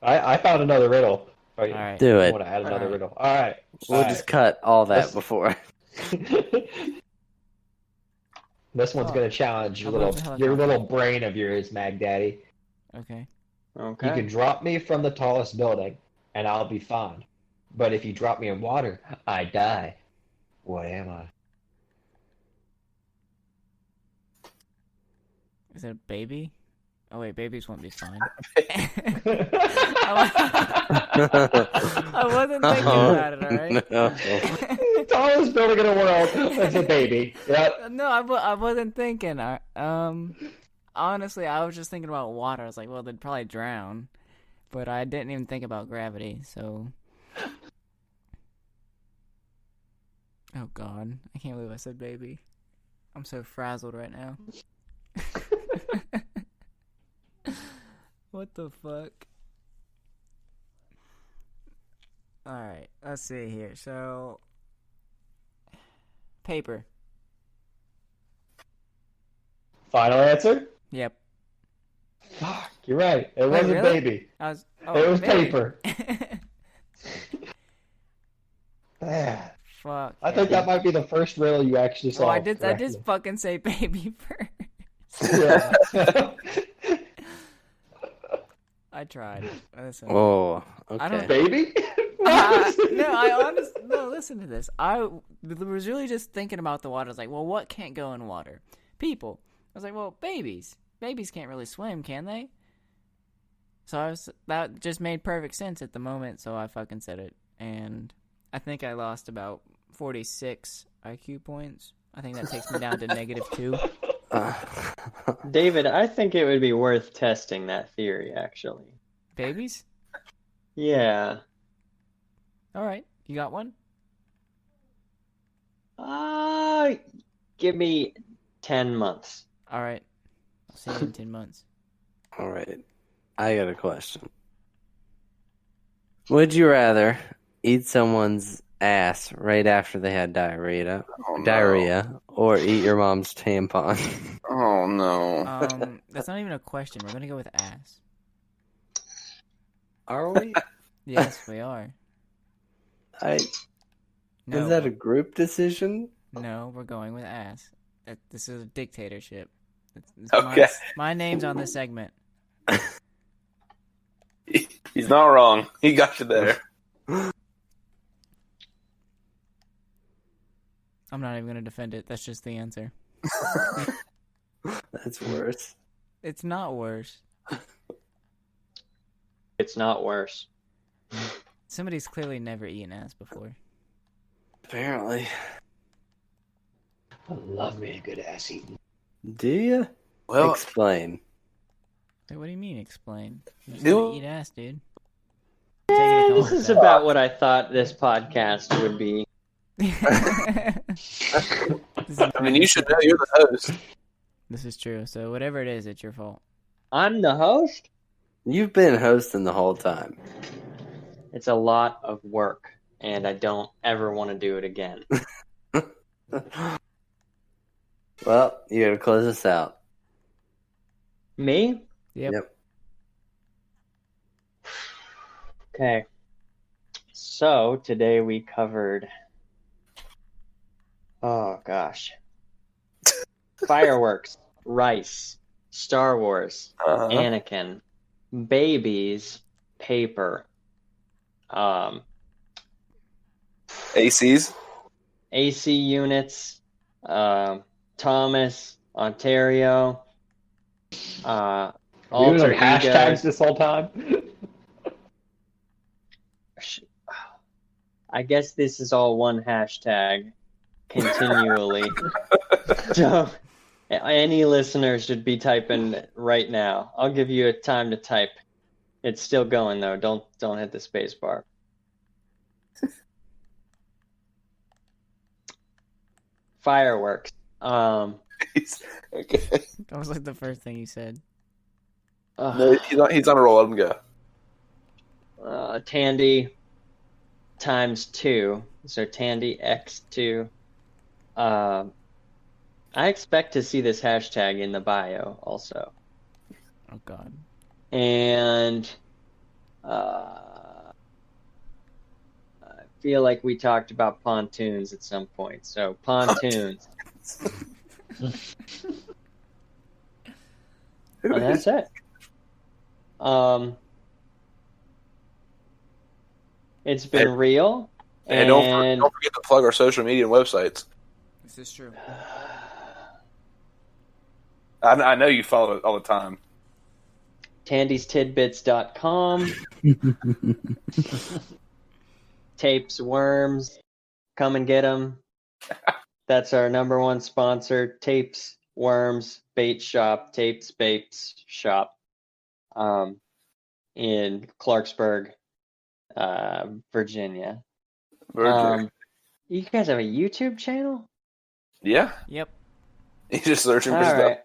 I found another riddle. All right. Do I it. want to add another All right. riddle. All right. We'll just cut all that Let's- before. This one's gonna challenge How about the your helicopter? little brain of yours, Mag Daddy. Okay. Okay. You can drop me from the tallest building, and I'll be fine. But if you drop me in water, I die. What am I? Is it a baby? Oh wait, babies won't be fine. I I wasn't thinking about it. All right. No. Tallest building in the world. That's a baby. Yep. No, I wasn't thinking. Honestly, I was just thinking about water. I was like, well, they'd probably drown, but I didn't even think about gravity. So, oh god, I can't believe I said baby. I'm so frazzled right now. What the fuck? All right, let's see here. So, paper. Final answer? Yep. Fuck, you're right. It Wait, wasn't really? baby. I was. It was baby. paper. Ah, Fuck. I think that might be the first riddle you actually saw. Well, I did fucking say baby first. Yeah. I tried. Listen. Oh, okay. I don't- Baby? No, listen to this. I was really just thinking about the water. I was like, well, what can't go in water? People. I was like, well, babies. Babies can't really swim, can they? So that just made perfect sense at the moment, so I fucking said it. And I think I lost about 46 IQ points. I think that takes me down to -2. David, I think it would be worth testing that theory, actually. Babies? Yeah. All right. You got one? Give me 10 months. All right. I'll see you in 10 months. All right. I got a question. Would you rather eat someone's ass right after they had diarrhea, or eat your mom's tampon? Oh no. That's not even a question. We're gonna go with ass. Are we? Yes, we are. No, Is that a group decision? No, we're going with ass. This is a dictatorship. It's Okay. my name's on this segment. He's not wrong. He got you there. I'm not even gonna defend it. That's just the answer. That's worse. It's not worse. It's not worse. Somebody's clearly never eaten ass before. Apparently. I love me a good ass eating. Do you? Well, Explain. Wait, what do you mean? Explain. You just Do- gotta eat ass, dude. Take it home This with is that. about what I thought this podcast would be. I mean, you should know you're the host. This is true. So whatever it is, it's your fault. I'm the host? You've been hosting the whole time. It's a lot of work, and I don't ever want to do it again. Well, you gotta close us out. Me? Yep. Okay. So, today we covered... Oh, gosh. Fireworks, rice, Star Wars, Uh-huh. Anakin, babies, paper. ACs. AC units, Thomas, Ontario, Are we alter doing hashtags egos. this whole time? I guess this is all one hashtag continually. So any listeners should be typing right now. I'll give you a time to type. It's still going though. Don't hit the space bar. Fireworks. Okay. That was like the first thing you said. No, he's on a roll. Let him go. Tandy times 2. So Tandy x2. I expect to see this hashtag in the bio also. Oh God. And I feel like we talked about pontoons at some point. So pontoons. And that's it. It's been real. Hey, don't forget to plug our social media and websites. This is true. I know you follow it all the time. Tandy'sTidbits.com. Tatesworms. Come and get them. That's our number one sponsor. Tapes, Worms, Bait Shop, Tapes, Baits Shop. In Clarksburg, Virginia. You guys have a YouTube channel? Yeah. Yep. He's just searching for All stuff. right.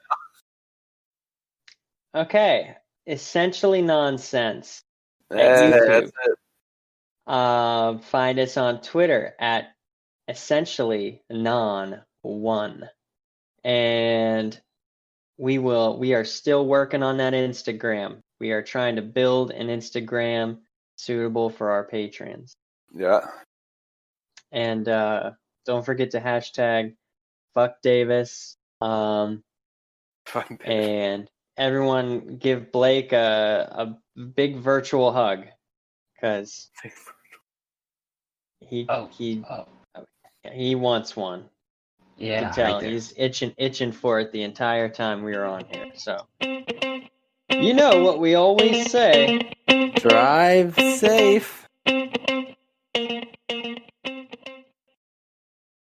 Okay. Essentially Nonsense. At YouTube. That's it. Find us on Twitter at essentially non1. And we are still working on that Instagram. We are trying to build an Instagram suitable for our patrons. Yeah. And don't forget to hashtag fuck Davis. And everyone give Blake a big virtual hug, because he wants one. Yeah, You can tell right there. he's itching for it the entire time we were on here. So you know what we always say. Drive safe.